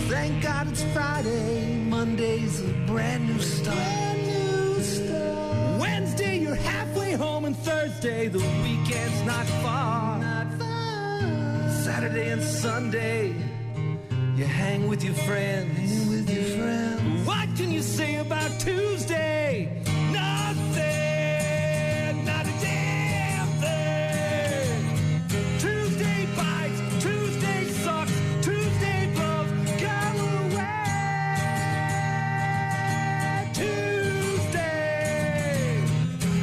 Thank God it's Friday. Monday's a brand new start. Wednesday, you're halfway home, and Thursday, the weekend's not far. Saturday and Sunday, you hang with your friends. What can you say about Tuesday? Nothing, not a damn thing. Tuesday bites, Tuesday sucks, Tuesday blows, go away.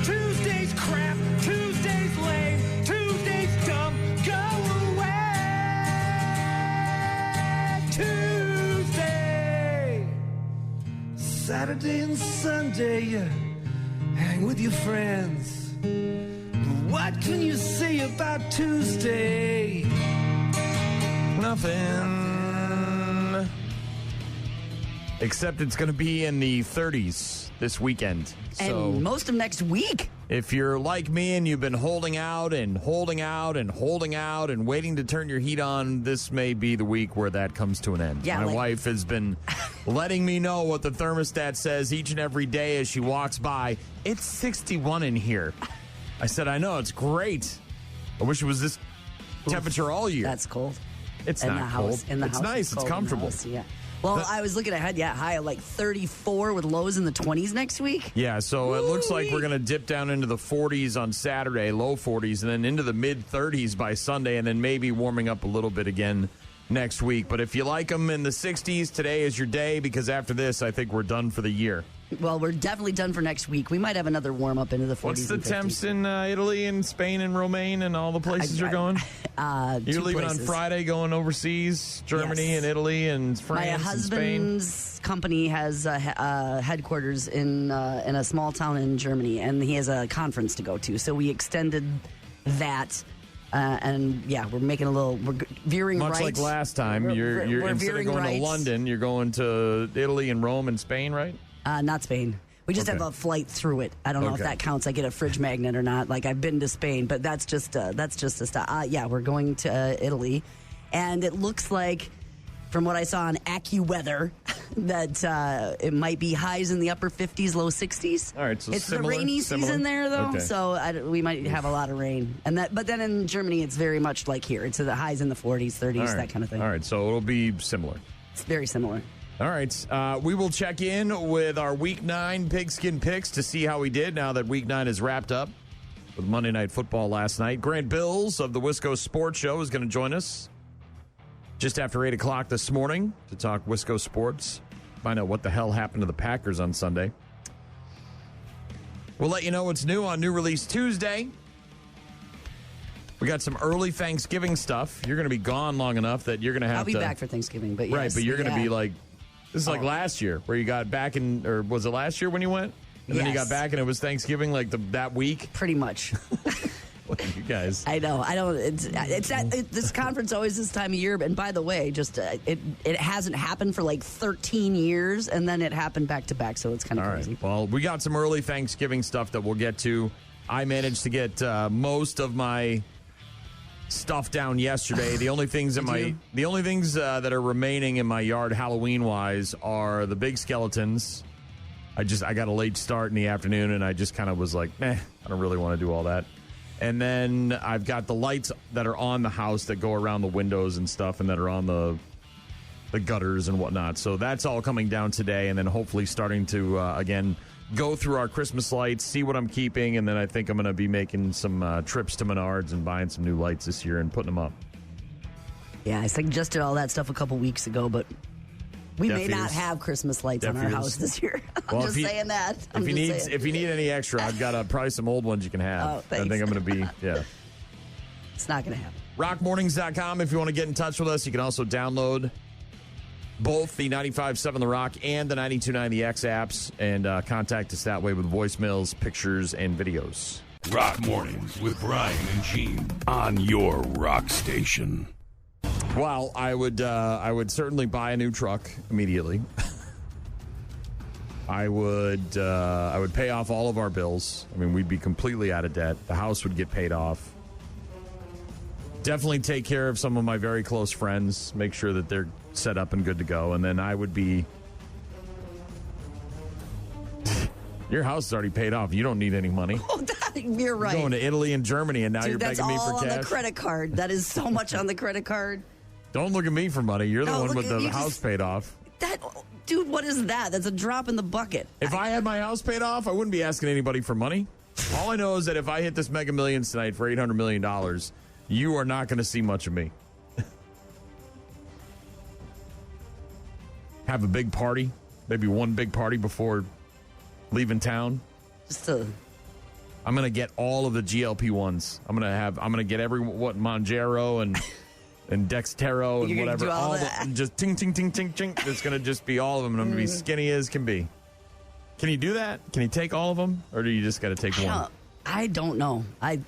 Tuesday's crap, Tuesday's lame, Tuesday's dumb, go away. Tuesday, Saturday and Sunday, you hang with your friends. What can you say about Tuesday? Nothing. Except it's going to be in the 30s this weekend. So And most of next week. if you're like me and you've been holding out and holding out and holding out and waiting to turn your heat on, this may be the week where that comes to an end. Yeah, My like- wife has been letting me know what the thermostat says each and every day as she walks by. It's 61 in here. I said, I know, it's great. I wish it was this temperature all year. That's cold. It's in not the house. cold. In the It's house, nice. It's cold in the comfortable. house, yeah. Well, I was looking ahead. Yeah, high at like 34 with lows in the 20s next week. Yeah, so it looks like Woo-wee. we're going to dip down into the 40s on Saturday, low 40s, and then into the mid 30s by Sunday, and then maybe warming up a little bit again next week. But if you like them in the 60s, today is your day, because after this, I think we're done for the year. Well, we're definitely done for next week. We might have another warm up into the 40s. What's the and 50s. temps in Italy and Spain and Romaine and all the places you're going? You're two leaving places. on Friday, going overseas, Germany Yes. and Italy and France My and Spain. husband's company has headquarters in a small town in Germany, and he has a conference to go to. So we extended that, and yeah, we're making we're veering Much right. like last time, We're you're instead of veering going right. to London, you're going to Italy and Rome and Spain, right? Not Spain. We just Okay. have a flight through it. I don't know if Okay. that counts. I get a fridge magnet or not. Like, I've been to Spain, but that's just a stop. Yeah, we're going to Italy, and it looks like, from what I saw on AccuWeather, that it might be highs in the upper 50s, low 60s. All right, so it's similar- the rainy similar? season there, though, Okay. so we might have a lot of rain. But then in Germany, it's very much like here. It's the highs in the 40s, 30s, All right. that kind of thing. All right, so it'll be similar. It's very similar. All right, we will check in with our Week 9 Pigskin picks to see how we did now that Week 9 is wrapped up with Monday Night Football last night. Grant Bilse of the Wisco Sports Show is going to join us just after 8 o'clock this morning to talk Wisco Sports, find out what the hell happened to the Packers on Sunday. We'll let you know what's new on New Release Tuesday. We got some early Thanksgiving stuff. You're going to be gone long enough that you're going to have I'll be to... back for Thanksgiving, but yes. Right, but you're going to yeah. be like, this is like last year where you got back in, or was it last year when you went? And then you got Yes. back and it was Thanksgiving like that week? Pretty much. What are you guys? I know. I don't. This conference always this time of year. And by the way, just it hasn't happened for like 13 years, and then it happened back to back. So it's kind of All crazy. right. Well, we got some early Thanksgiving stuff that we'll get to. I managed to get most of my stuff down yesterday. The only things that are remaining in my yard Halloween wise are the big skeletons. I got a late start in the afternoon, and I just kind of was like, I don't really want to do all that. And then I've got the lights that are on the house that go around the windows and stuff, and that are on the gutters and whatnot. So that's all coming down today, and then hopefully starting to, again, go through our Christmas lights, see what I'm keeping, and then I think I'm going to be making some trips to Menards and buying some new lights this year and putting them up. Yeah, I suggested all that stuff a couple weeks ago, but we Deaf may not ears. have Christmas lights Deaf on our ears. house this year. I'm Well, just saying that. If you need any extra, I've got probably some old ones you can have. Oh, thanks. I think I'm going to be, yeah. It's not going to happen. Rockmornings.com if you want to get in touch with us. You can also download both the 95.7 The Rock and the 92.9 The X apps and contact us that way with voicemails, pictures, and videos. Rock Mornings with Brian and Gene on your rock station. Well, I would certainly buy a new truck immediately. I would pay off all of our bills. I mean, we'd be completely out of debt. The house would get paid off. definitely take care of some of my very close friends, make sure that they're set up and good to go, and then I would be... Your house is already paid off. You don't need any money. Oh, you're right. You're going to Italy and Germany, and now Dude, you're begging me for cash. that's all on the credit card. That is so much on the credit card. Don't look at me for money. You're the one with the house paid off. Dude, what is that? That's a drop in the bucket. If I had my house paid off, I wouldn't be asking anybody for money. All I know is that if I hit this Mega Millions tonight for $800 million, you are not going to see much of me. Have a big party, maybe one big party before leaving town. I'm going to get all of the GLP-1s. I'm going to get Monjaro and Dextero and whatever. Just ting, ting, ting, ting, ting. It's going to just be all of them, and I'm going to be skinny as can be. Can you do that? Can you take all of them, or do you just got to take one? I don't know.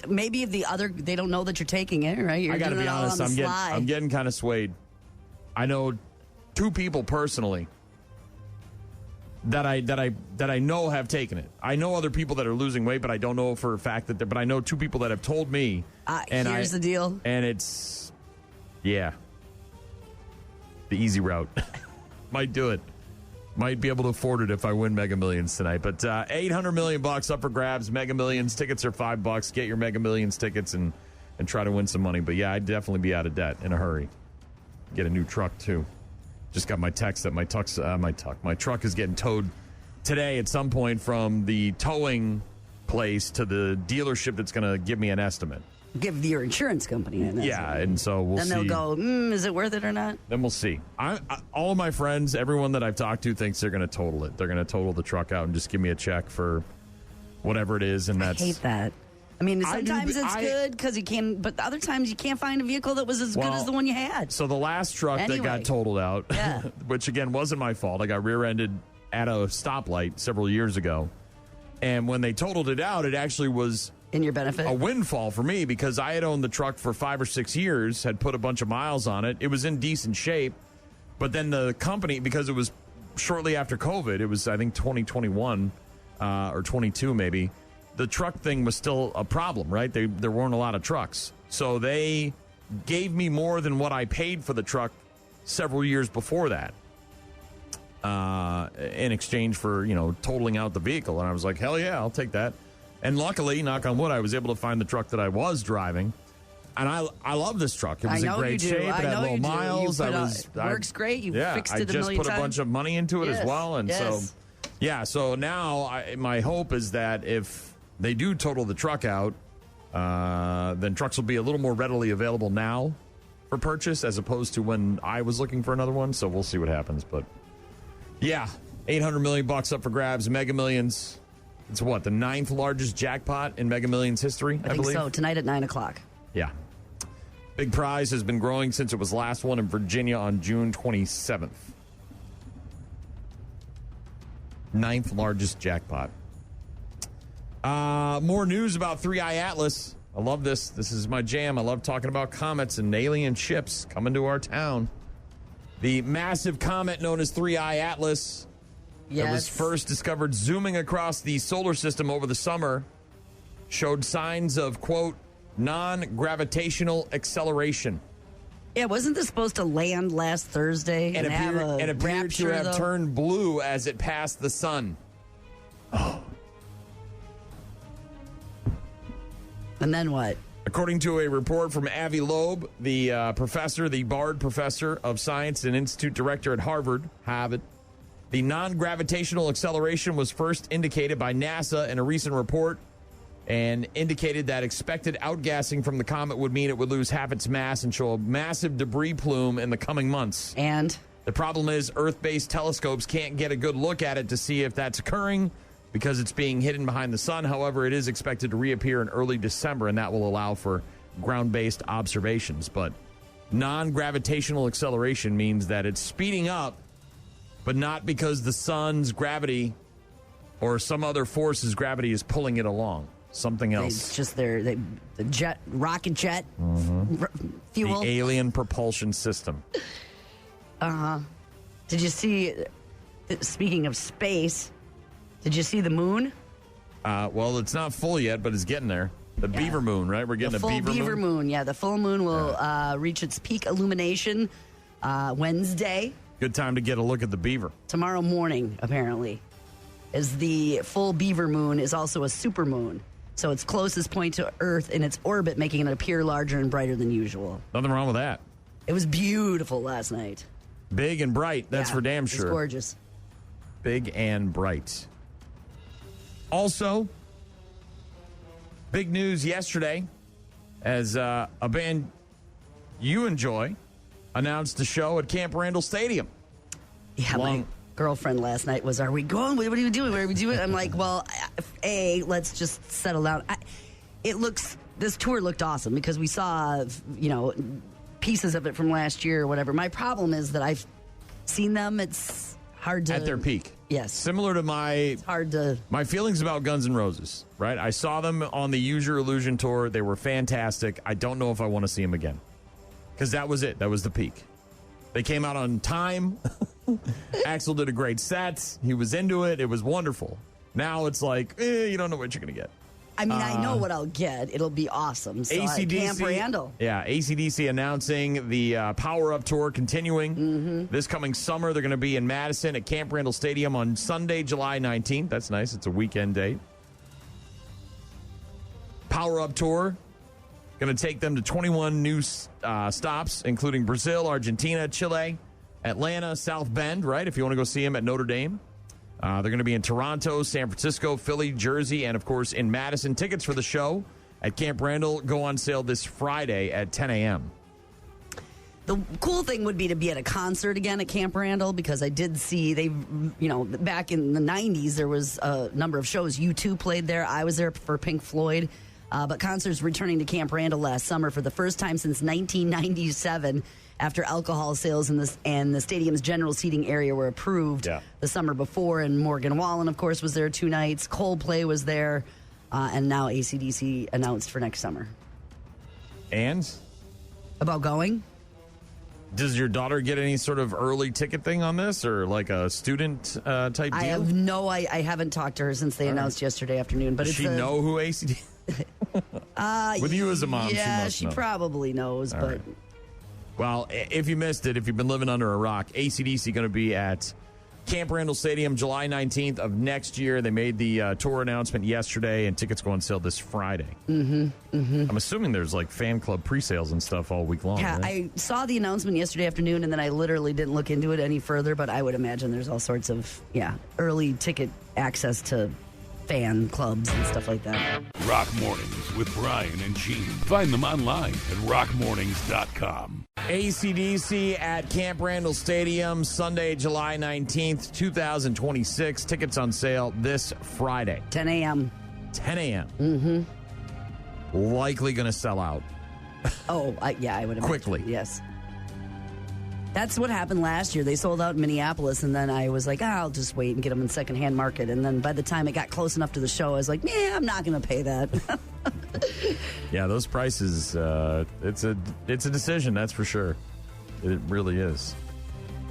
Maybe if they don't know that you're taking it, right? I got to be honest. I'm getting kind of swayed. I know 2 people personally that I know have taken it. I know other people that are losing weight, but I don't know for a fact that. But I know 2 people that have told me. Here's the deal. And it's, the easy route. Might do it. Might be able to afford it if I win Mega Millions tonight. But $800 million up for grabs. Mega Millions tickets are $5. Get your Mega Millions tickets and try to win some money. But I'd definitely be out of debt in a hurry. Get a new truck too. Just got my text that my truck is getting towed today at some point from the towing place to the dealership that's going to give me an estimate. Give your insurance company an estimate. Yeah, and so we'll see. Then they'll go, is it worth it or not? Then we'll see. All of my friends, everyone that I've talked to thinks they're going to total it. They're going to total the truck out and just give me a check for whatever it is. And I hate that. I mean, sometimes it's good because you can, but other times you can't find a vehicle that was as good as the one you had. So the last truck that got totaled out, which again wasn't my fault, I got rear-ended at a stoplight several years ago. And when they totaled it out, it actually was in your benefit, a windfall for me because I had owned the truck for 5 or 6 years, had put a bunch of miles on it. It was in decent shape. But then the company, because it was shortly after COVID, it was, I think, 2021 or 22 maybe, the truck thing was still a problem, right? There weren't a lot of trucks. So they gave me more than what I paid for the truck several years before that in exchange for, totaling out the vehicle. And I was like, hell yeah, I'll take that. And luckily, knock on wood, I was able to find the truck that I was driving. And I love this truck. It was in great shape. It had low miles. It works great. You fixed it a million times. I just put a bunch of money into it as well. And so now my hope is that if they do total the truck out, then trucks will be a little more readily available now for purchase as opposed to when I was looking for another one. So we'll see what happens. But $800 million up for grabs. Mega Millions. It's what, the 9th largest jackpot in Mega Millions history, I believe? So, tonight at 9 o'clock. Yeah. Big prize has been growing since it was last won in Virginia on June 27th. 9th largest jackpot. More news about 3i Atlas. I love this. This is my jam. I love talking about comets and alien ships coming to our town. The massive comet known as 3i Atlas that was first discovered zooming across the solar system over the summer showed signs of, quote, non-gravitational acceleration. Yeah, wasn't this supposed to land last Thursday and appeared to have turned blue as it passed the sun? Oh. And then what? According to a report from Avi Loeb, the Bard Professor of Science and Institute Director at Harvard, the non-gravitational acceleration was first indicated by NASA in a recent report and indicated that expected outgassing from the comet would mean it would lose half its mass and show a massive debris plume in the coming months. And the problem is Earth-based telescopes can't get a good look at it to see if that's occurring because it's being hidden behind the sun. However, it is expected to reappear in early December, and that will allow for ground-based observations. But non-gravitational acceleration means that it's speeding up, but not because the sun's gravity or some other force's gravity is pulling it along. Something else. It's just the rocket jet fuel. The alien propulsion system. Did you see, speaking of space, did you see the moon? Well, it's not full yet, but it's getting there. The beaver moon, right? We're getting the full a beaver moon. Yeah, the full moon will reach its peak illumination Wednesday. Good time to get a look at the beaver. Tomorrow morning, apparently, is the full beaver moon is also a super moon. So it's closest point to Earth in its orbit, making it appear larger and brighter than usual. Nothing wrong with that. It was beautiful last night. Big and bright, that's for damn sure. It's gorgeous. Big and bright. Also, big news yesterday as a band you enjoy announced a show at Camp Randall Stadium. Yeah, my girlfriend last night was, are we going? What are we doing? Where are we doing? I'm like, well, let's just settle down. This tour looked awesome because we saw, pieces of it from last year or whatever. My problem is that I've seen them. It's hard to... At their peak. Yes. Similar to my feelings about Guns N' Roses, right? I saw them on the Use Your Illusion tour. They were fantastic. I don't know if I want to see them again. Because that was it. That was the peak. They came out on time. Axl did a great set. He was into it. It was wonderful. Now it's like, you don't know what you're going to get. I mean, I know what I'll get. It'll be awesome. So AC/DC, Camp Randall. Yeah, AC/DC announcing the Power Up Tour continuing this coming summer. They're going to be in Madison at Camp Randall Stadium on Sunday, July 19th. That's nice. It's a weekend date. Power Up Tour going to take them to 21 new stops, including Brazil, Argentina, Chile, Atlanta, South Bend, right? If you want to go see them at Notre Dame. They're going to be in Toronto, San Francisco, Philly, Jersey, and, of course, in Madison. Tickets for the show at Camp Randall go on sale this Friday at 10 a.m. The cool thing would be to be at a concert again at Camp Randall because I did see back in the 90s, there was a number of shows. U2 played there. I was there for Pink Floyd. But concerts returning to Camp Randall last summer for the first time since 1997 after alcohol sales and the stadium's general seating area were approved the summer before. And Morgan Wallen, of course, was there 2 nights. Coldplay was there. And now AC/DC announced for next summer. And? About going? Does your daughter get any sort of early ticket thing on this or like a student type deal? I haven't talked to her since they announced yesterday afternoon. But does she know who AC/DC With you as a mom, she know. Probably knows. All but right. Well, if you missed it, if you've been living under a rock, AC/DC going to be at Camp Randall Stadium July 19th of next year. They made the tour announcement yesterday, and tickets go on sale this Friday. I'm assuming there's like fan club pre-sales and stuff all week long. Yeah, right? I saw the announcement yesterday afternoon, and then I literally didn't look into it any further, but I would imagine there's all sorts of, early ticket access to fan clubs and stuff like that. Rock Mornings with Brian and Gene. Find them online at rockmornings.com. AC/DC at Camp Randall Stadium, Sunday, July 19th, 2026. Tickets on sale this Friday. 10 a.m. 10 a.m. Likely going to sell out. Oh, I would imagine. Quickly. Yes. That's what happened last year. They sold out in Minneapolis, and then I was like, I'll just wait and get them in secondhand market. And then by the time it got close enough to the show, I was like, I'm not going to pay that. Yeah, those prices, it's a decision, that's for sure. It really is.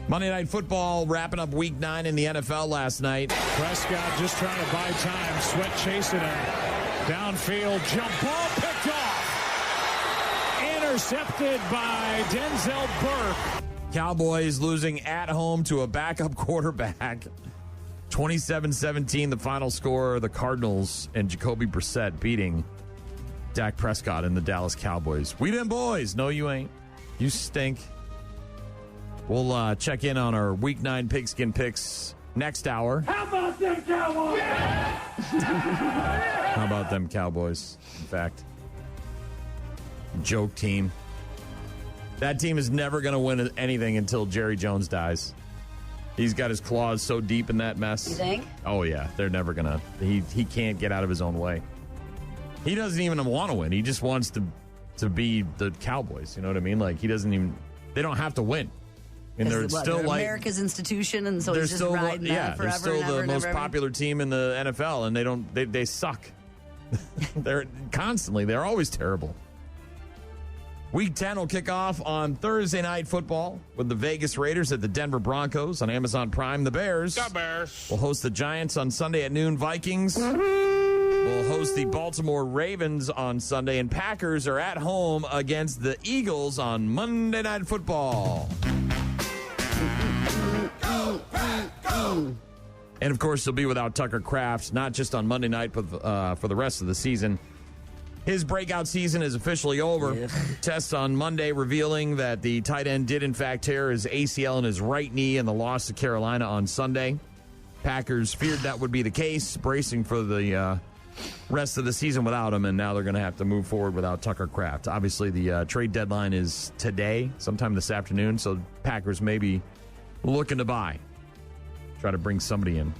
Monday Night Football wrapping up Week 9 in the NFL last night. Prescott just trying to buy time. Sweat chasing a downfield jump ball picked off. Intercepted by Denzel Burke. Cowboys losing at home to a backup quarterback. 27-17, the final score. The Cardinals and Jacoby Brissett beating Dak Prescott and the Dallas Cowboys. We them boys. No, you ain't. You stink. We'll check in on our Week 9 Pigskin picks next hour. How about them Cowboys? How about them Cowboys, in fact. Joke team. That team is never going to win anything until Jerry Jones dies. He's got his claws so deep in that mess. You think? Oh, yeah. They're never going to. He can't get out of his own way. He doesn't even want to win. He just wants to be the Cowboys. You know what I mean? Like, he doesn't even. They don't have to win. And they're still they're like America's institution, and so he's just riding that forever. They're still and ever, the most ever. popular team in the NFL, and they suck. They're constantly. They're always terrible. Week 10 will kick off on Thursday Night Football with the Vegas Raiders at the Denver Broncos on Amazon Prime. The Bears will host the Giants on Sunday at noon. Vikings will host the Baltimore Ravens on Sunday, and Packers are at home against the Eagles on Monday Night Football. And, of course, he'll be without Tucker Kraft, not just on Monday night, but for the rest of the season. His breakout season is officially over. Yeah. Tests on Monday revealing that the tight end did, in fact, tear his ACL in his right knee in the loss to Carolina on Sunday. Packers feared that would be the case, bracing for the rest of the season without him, and now they're going to have to move forward without Tucker Kraft. Obviously, the trade deadline is today, sometime this afternoon, so Packers may be looking to buy. Try to bring somebody in.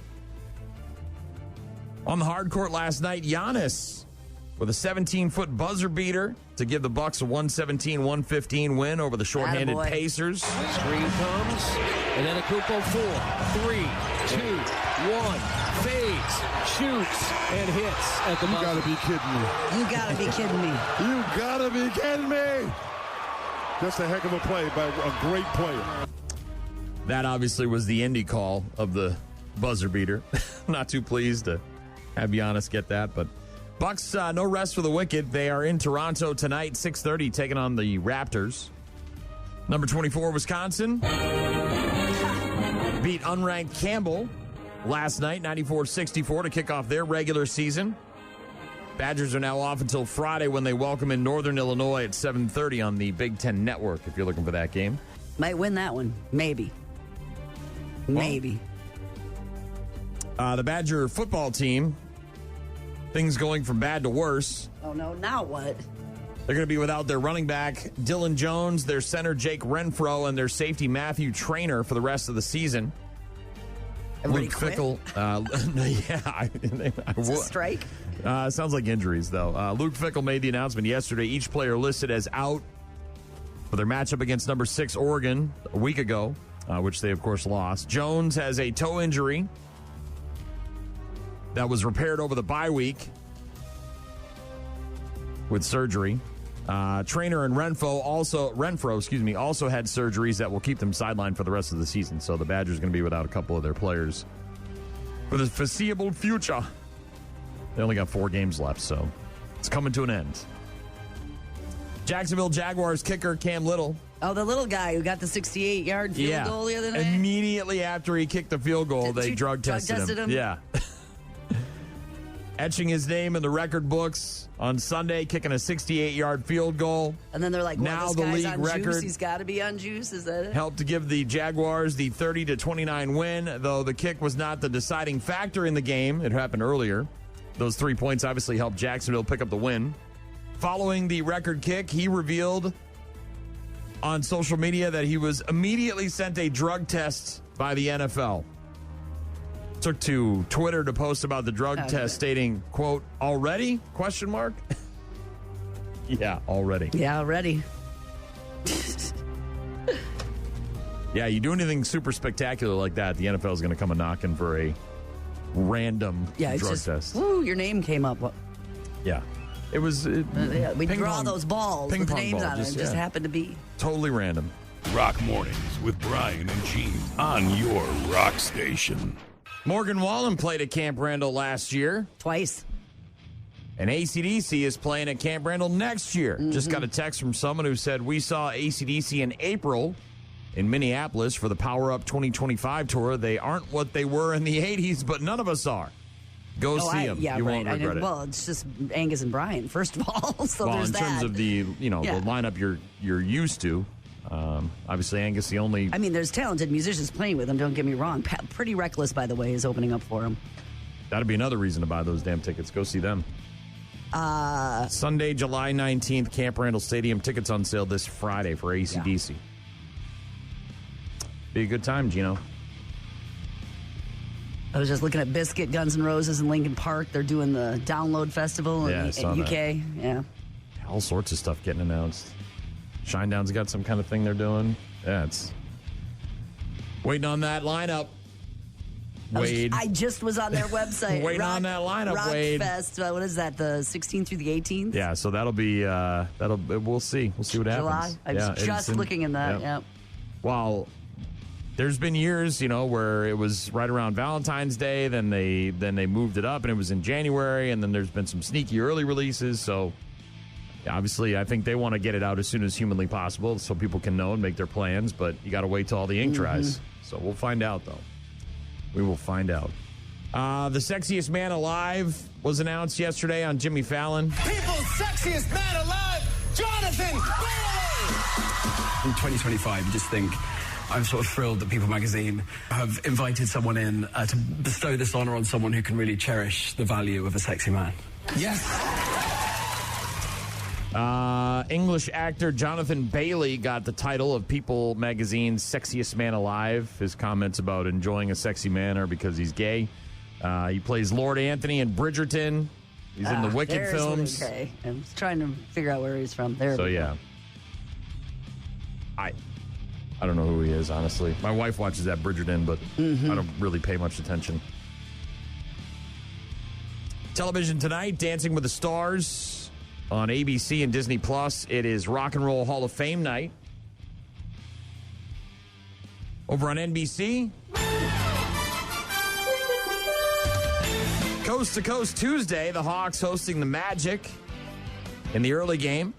On the hard court last night, Giannis with a 17-foot buzzer beater to give the Bucks a 117-115 win over the shorthanded Attaboy. Pacers. Screen comes, and then a Kupo 4, 3, 2, 1, fades, shoots, and hits at the You buzzer. gotta be kidding me. You gotta be kidding me. You gotta be kidding me. Just a heck of a play by a great player. That obviously was the Indy call of the buzzer beater. Not too pleased to have Giannis get that, but Bucks, no rest for the wicked. They are in Toronto tonight, 6:30, taking on the Raptors. Number 24, Wisconsin beat unranked Campbell last night, 94-64, to kick off their regular season. Badgers are now off until Friday when they welcome in Northern Illinois at 7:30 on the Big Ten Network, if you're looking for that game. Might win that one. Maybe. Maybe. The Badger football team, things going from bad to worse. Oh, no. Now what? They're going to be without their running back, Dylan Jones, their center, Jake Renfro, and their safety, Matthew Traynor, for the rest of the season. Everybody Luke quit? Fickle. Yeah. It's a strike? Sounds like injuries, though. Luke Fickle made the announcement yesterday. Each player listed as out for their matchup against number 6 Oregon a week ago, which they, of course, lost. Jones has a toe injury that was repaired over the bye week with surgery. Traynor and Renfro also had surgeries that will keep them sidelined for the rest of the season. So the Badgers are going to be without a couple of their players for the foreseeable future. They only got 4 games left, so it's coming to an end. Jacksonville Jaguars kicker Cam Little. Oh, the little guy who got the 68-yard field goal the other night? Immediately after he kicked the field goal, they drug tested him. Yeah. Etching his name in the record books on Sunday, kicking a 68-yard field goal. And then they're like, well, now this the guy's league on record juice. He's got to be on juice. Is that it? helped to give the Jaguars the 30-29 win, though the kick was not the deciding factor in the game. It happened earlier. Those 3 points obviously helped Jacksonville pick up the win. Following the record kick, he revealed on social media that he was immediately sent a drug test by the NFL. Took to Twitter to post about the drug test, stating, quote, already? Question mark? Yeah, already. Yeah, already. Yeah, you do anything super spectacular like that, the NFL is going to come a-knocking for a random Yeah, drug it's just, test. woo, your name came up. Yeah. It was... Yeah, we ping draw pong- those balls ping with the pong names ball, on it. It just yeah. happened to be. Totally random. Rock Mornings with Brian and Gene on your rock station. Morgan Wallen played at Camp Randall last year, Twice. and AC/DC is playing at Camp Randall next year. Mm-hmm. Just got a text from someone who said, we saw AC/DC in April in Minneapolis for the Power Up 2025 tour. They aren't what they were in the 80s, but none of us are. Go see them. Yeah, you right. won't regret it. Well, it's just Angus and Brian, first of all. So Well, there's in terms that. of the Yeah. the lineup you're used to, obviously Angus the only. I mean, there's talented musicians playing with him, don't get me wrong. Pretty Reckless, by the way, is opening up for him. That'd be another reason to buy those damn tickets. Go see them. Sunday, July 19th, Camp Randall Stadium. Tickets on sale this Friday for AC/DC. Be a good time, Gino. I was just looking at Biscuit, Guns N' Roses in Lincoln Park. They're doing the Download Festival in I saw UK. that. Yeah. All sorts of stuff getting announced. Shinedown's got some kind of thing they're doing. Yeah, it's waiting on that lineup. Wade. I just was on their website. Waiting on that lineup, Rock Wade. Fest. What is that? The 16th through the 18th? Yeah, so that'll be we'll see. We'll see what July. happens. I was Yeah, just it's looking in that. Yeah. While there's been years, where it was right around Valentine's Day, then they moved it up, and it was in January, and then there's been some sneaky early releases. So, obviously, I think they want to get it out as soon as humanly possible so people can know and make their plans, but you got to wait till all the ink dries. So we'll find out, though. We will find out. The sexiest man alive was announced yesterday on Jimmy Fallon. People's sexiest man alive, Jonathan Bilse! In 2025, you just think, I'm sort of thrilled that People magazine have invited someone in to bestow this honor on someone who can really cherish the value of a sexy man. Yes. English actor Jonathan Bailey got the title of People magazine's sexiest man alive. His comments about enjoying a sexy man are because he's gay. He plays Lord Anthony in Bridgerton. He's in the Wicked films. Okay. I was trying to figure out where he's from. There. So, yeah. I don't know who he is, honestly. My wife watches that Bridgerton, but I don't really pay much attention. Television tonight, Dancing with the Stars on ABC and Disney+. It is Rock and Roll Hall of Fame night. Over on NBC, Coast to Coast Tuesday, the Hawks hosting the Magic in the early game.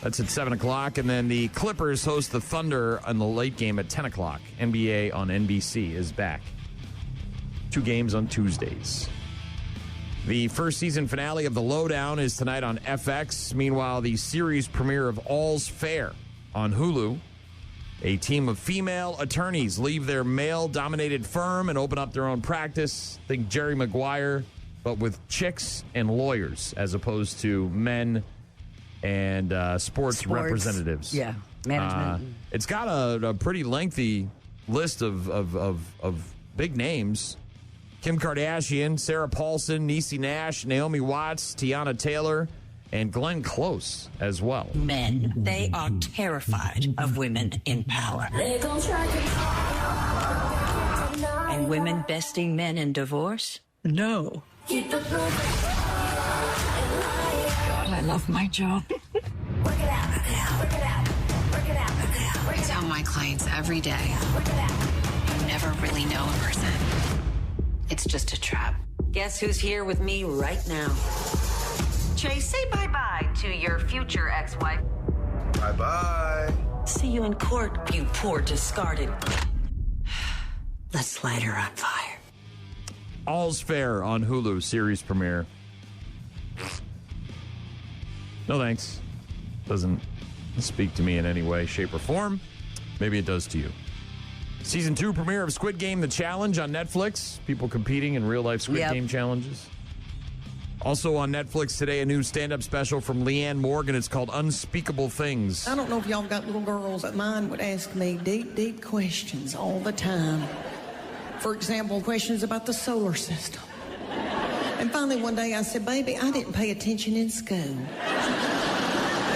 That's at 7 o'clock. And then the Clippers host the Thunder on the late game at 10 o'clock. NBA on NBC is back. 2 games on Tuesdays. The first season finale of The Lowdown is tonight on FX. Meanwhile, the series premiere of All's Fair on Hulu. A team of female attorneys leave their male-dominated firm and open up their own practice. Think Jerry Maguire, but with chicks and lawyers as opposed to men and sports representatives. Yeah, management. It's got a pretty lengthy list of big names. Kim Kardashian, Sarah Paulson, Niecy Nash, Naomi Watts, Tiana Taylor, and Glenn Close as well. Men, they are terrified of women in power. And women besting men in divorce? No. I love my job. I tell my clients every day, you never really know a person. It's just a trap. Guess who's here with me right now? Chase, say bye-bye to your future ex-wife. Bye-bye. See you in court, you poor discarded. Let's light her on fire. All's Fair on Hulu, series premiere. No thanks. Doesn't speak to me in any way, shape, or form. Maybe it does to you. Season 2 premiere of Squid Game: The Challenge on Netflix. People competing in real-life Squid Game challenges. Also on Netflix today, a new stand-up special from Leanne Morgan. It's called Unspeakable Things. I don't know if y'all got little girls, but mine would ask me deep, deep questions all the time. For example, questions about the solar system. And finally one day I said, baby, I didn't pay attention in school.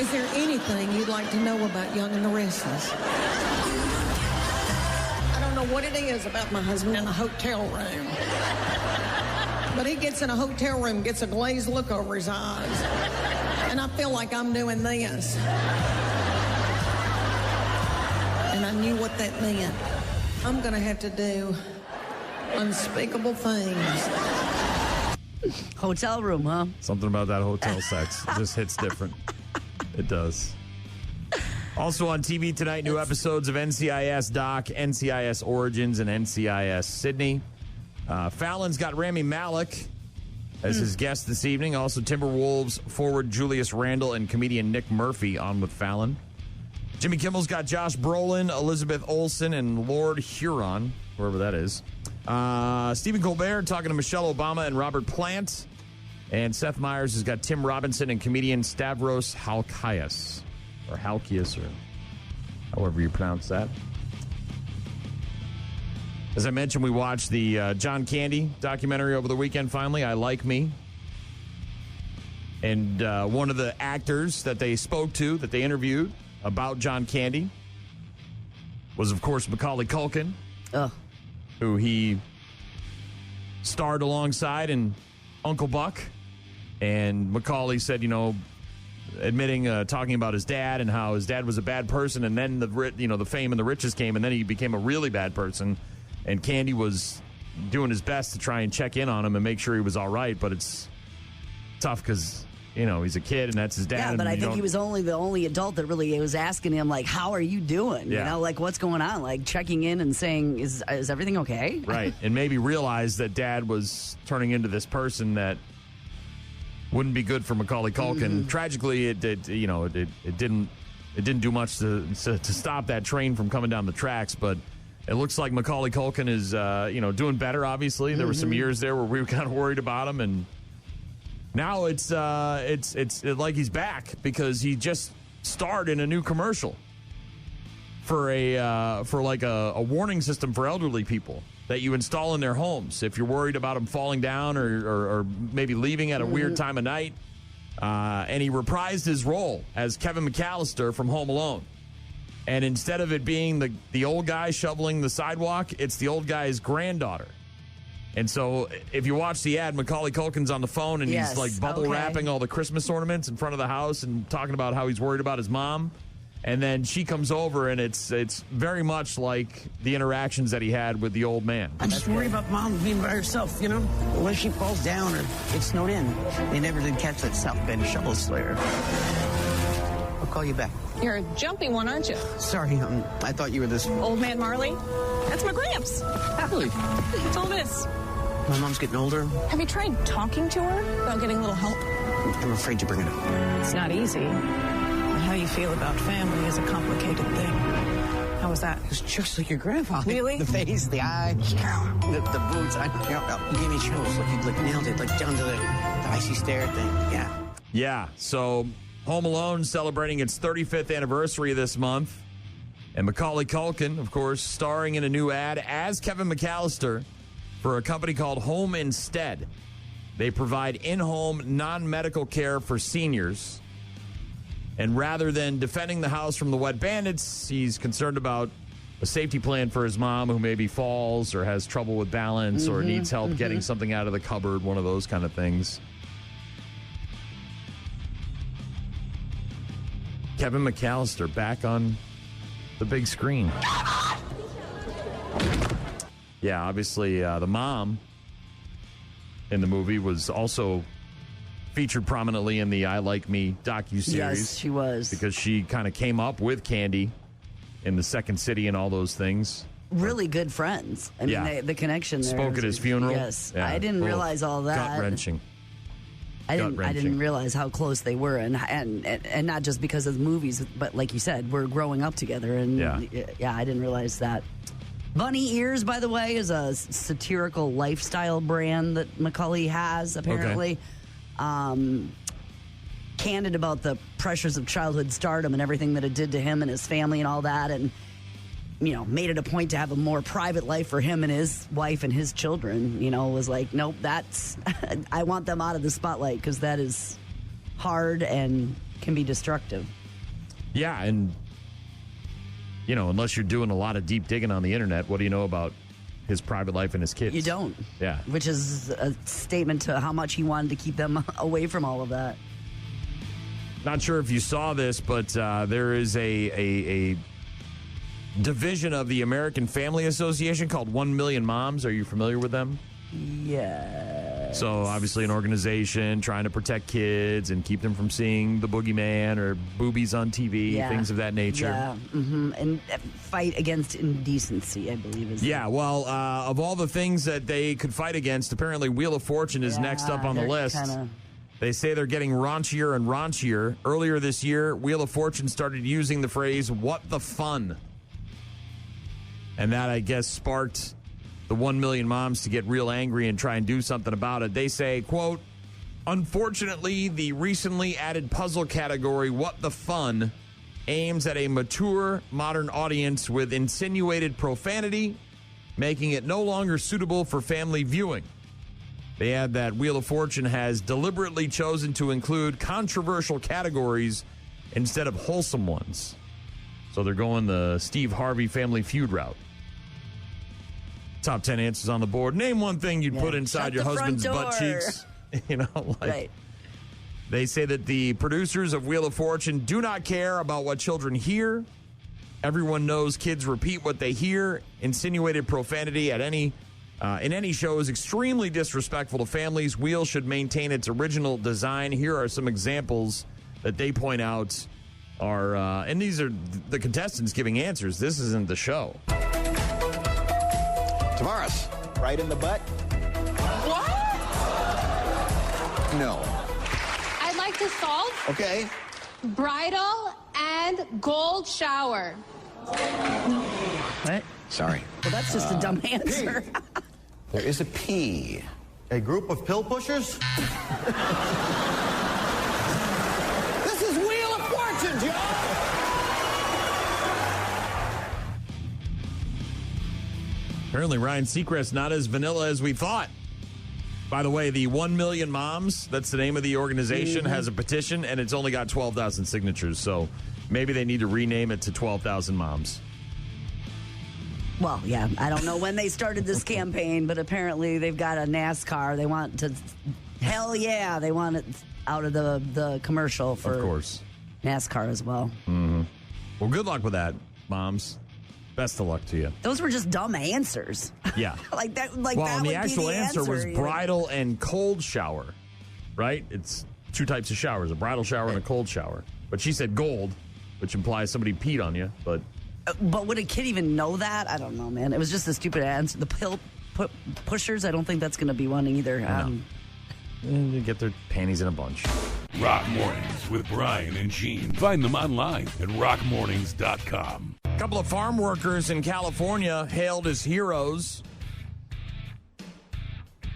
Is there anything you'd like to know about Young and the Restless? I don't know what it is about my husband in a hotel room. But he gets in a hotel room, gets a glazed look over his eyes. And I feel like I'm doing this. And I knew what that meant. I'm going to have to do unspeakable things. Hotel room, huh? Something about that hotel sex. It just hits different. It does. Also on TV tonight, new episodes of NCIS Doc, NCIS Origins, and NCIS Sydney. Fallon's got Rami Malek as his guest this evening. Also, Timberwolves forward Julius Randle and comedian Nick Murphy on with Fallon. Jimmy Kimmel's got Josh Brolin, Elizabeth Olsen, and Lord Huron, whoever that is. Stephen Colbert talking to Michelle Obama and Robert Plant. And Seth Meyers has got Tim Robinson and comedian Stavros Halkias, or Halkias, or however you pronounce that. As I mentioned, we watched the John Candy documentary over the weekend, finally, I Like Me. And one of the actors that they spoke to, that they interviewed about John Candy, was, of course, Macaulay Culkin, who he starred alongside in Uncle Buck. And Macaulay said, admitting, talking about his dad and how his dad was a bad person, and then the fame and the riches came, and then he became a really bad person. And Candy was doing his best to try and check in on him and make sure he was all right, but it's tough because he's a kid and that's his dad. Yeah, but I think he was the only adult that really was asking him, like, how are you doing? Yeah. Like, what's going on? Like, checking in and saying, is everything okay? Right, and maybe realize that dad was turning into this person that wouldn't be good for Macaulay Culkin. Mm-hmm. Tragically, it didn't do much to stop that train from coming down the tracks, but it looks like Macaulay Culkin is doing better, obviously. There were some years there where we were kind of worried about him, and now it's like he's back because he just starred in a new commercial for a warning system for elderly people that you install in their homes if you're worried about them falling down or maybe leaving at a weird time of night. And he reprised his role as Kevin McAllister from Home Alone. And instead of it being the old guy shoveling the sidewalk, it's the old guy's granddaughter. And so if you watch the ad, Macaulay Culkin's on the phone and he's like bubble wrapping all the Christmas ornaments in front of the house and talking about how he's worried about his mom. And then she comes over and it's very much like the interactions that he had with the old man. I'm just worried about Mom being by herself, What if she falls down or gets snowed in? They never did catch that South Bend shovel slayer. I'll call you back. You're a jumpy one, aren't you? Sorry, I thought you were this... Old Man Marley? That's my Gramps. Really? It's all this. My mom's getting older. Have you tried talking to her about getting a little help? I'm afraid to bring it up. It's not easy. But how you feel about family is a complicated thing. How was that? It was just like your grandfather. Really? The face, the eye, the boots. You gave me chills. Like you nailed it. Like down to the icy stare thing. Yeah. Yeah, so... Home Alone celebrating its 35th anniversary this month. And Macaulay Culkin, of course, starring in a new ad as Kevin McAllister for a company called Home Instead. They provide in-home non-medical care for seniors. And rather than defending the house from the wet bandits, he's concerned about a safety plan for his mom who maybe falls or has trouble with balance or needs help getting something out of the cupboard, one of those kind of things. Kevin McAllister back on the big screen. Yeah, obviously the mom in the movie was also featured prominently in the I Like Me docuseries. Yes, she was. Because she kind of came up with Candy in the Second City and all those things. Really good friends. I mean, the connection there. Spoke at his funeral. Yes. Yeah. I didn't realize all that. Gut-wrenching. I didn't realize how close they were, and not just because of the movies, but like you said, we're growing up together, and I didn't realize that. Bunny Ears, by the way, is a satirical lifestyle brand that Macaulay has, apparently. Okay. Candid about the pressures of childhood stardom and everything that it did to him and his family and all that, and made it a point to have a more private life for him and his wife and his children. Was like, nope, that's, I want them out of the spotlight because that is hard and can be destructive. Yeah, and, unless you're doing a lot of deep digging on the internet, what do you know about his private life and his kids? You don't. Yeah. Which is a statement to how much he wanted to keep them away from all of that. Not sure if you saw this, but there is a division of the American Family Association called 1 Million Moms. Are you familiar with them? Yeah. So obviously an organization trying to protect kids and keep them from seeing the boogeyman or boobies on TV, things of that nature. Yeah, and fight against indecency, I believe. Is well, of all the things that they could fight against, apparently Wheel of Fortune is next up on the list. They say they're getting raunchier and raunchier. Earlier this year, Wheel of Fortune started using the phrase, "What the fun?" And that, I guess, sparked the 1 million moms to get real angry and try and do something about it. They say, quote, "Unfortunately, the recently added puzzle category, What the Fun, aims at a mature, modern audience with insinuated profanity, making it no longer suitable for family viewing." They add that Wheel of Fortune has deliberately chosen to include controversial categories instead of wholesome ones. So they're going the Steve Harvey Family Feud route. Top 10 answers on the board. Name one thing you'd put inside your husband's butt cheeks. Right. They say that the producers of Wheel of Fortune do not care about what children hear. Everyone knows kids repeat what they hear. Insinuated profanity at in any show is extremely disrespectful to families. Wheel should maintain its original design. Here are some examples that they point out are, and these are the contestants giving answers. This isn't the show. Tavares, right in the butt? What? No. I'd like to solve Okay. bridal and gold shower. What? Sorry. Well, that's just a dumb answer. There is a P. A group of pill pushers? This is Wheel of Fortune, y'all! Apparently, Ryan Seacrest not as vanilla as we thought. By the way, the 1 Million Moms, that's the name of the organization, has a petition, and it's only got 12,000 signatures. So maybe they need to rename it to 12,000 Moms. Well, yeah, I don't know when they started this campaign, but apparently they've got a NASCAR. They want to, hell yeah, they want it out of the commercial for of course. NASCAR as well. Mm-hmm. Well, good luck with that, moms. Best of luck to you. Those were just dumb answers. Yeah. Like that. Well, that and would the actual be the answer was yeah. bridal and cold shower, right? It's two types of showers, a bridal shower and a cold shower. But she said gold, which implies somebody peed on you, but... But would a kid even know that? I don't know, man. It was just a stupid answer. The pill pushers, I don't think that's going to be one either. They get their panties in a bunch. Rock Mornings with Brian and Gene. Find them online at rockmornings.com. A couple of farm workers in California hailed as heroes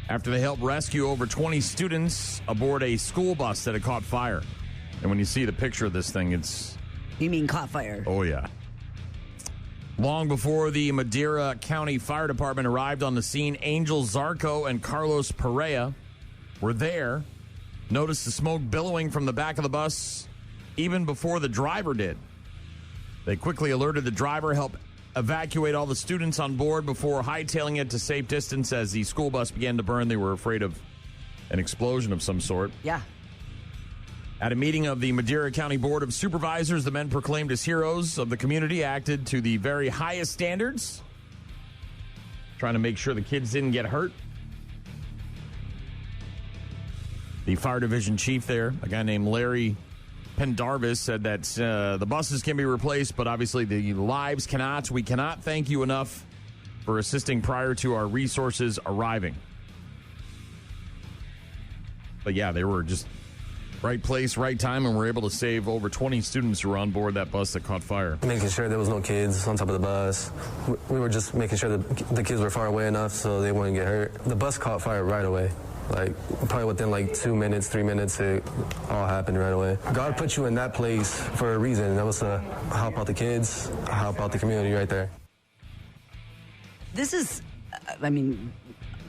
after they helped rescue over 20 students aboard a school bus that had caught fire. And when you see the picture of this thing, it's... You mean caught fire? Oh, yeah. Long before the Madera County Fire Department arrived on the scene, Angel Zarco and Carlos Perea were there, noticed the smoke billowing from the back of the bus even before the driver did. They quickly alerted the driver, helped evacuate all the students on board before hightailing it to safe distance. As the school bus began to burn, they were afraid of an explosion of some sort. Yeah. At a meeting of the Madera County Board of Supervisors, the men proclaimed as heroes of the community acted to the very highest standards, trying to make sure the kids didn't get hurt. The fire division chief there, a guy named Larry Pendarvis, said that the buses can be replaced, but obviously the lives cannot. We cannot thank you enough for assisting prior to our resources arriving. But yeah, they were just right place, right time, and were able to save over 20 students who were on board that bus that caught fire. Making sure there was no kids on top of the bus. We were just making sure that the kids were far away enough so they wouldn't get hurt. The bus caught fire right away. Like, probably within 2 minutes, 3 minutes, it all happened right away. God put you in that place for a reason. And that was to help out the kids, help out the community right there. This is, I mean,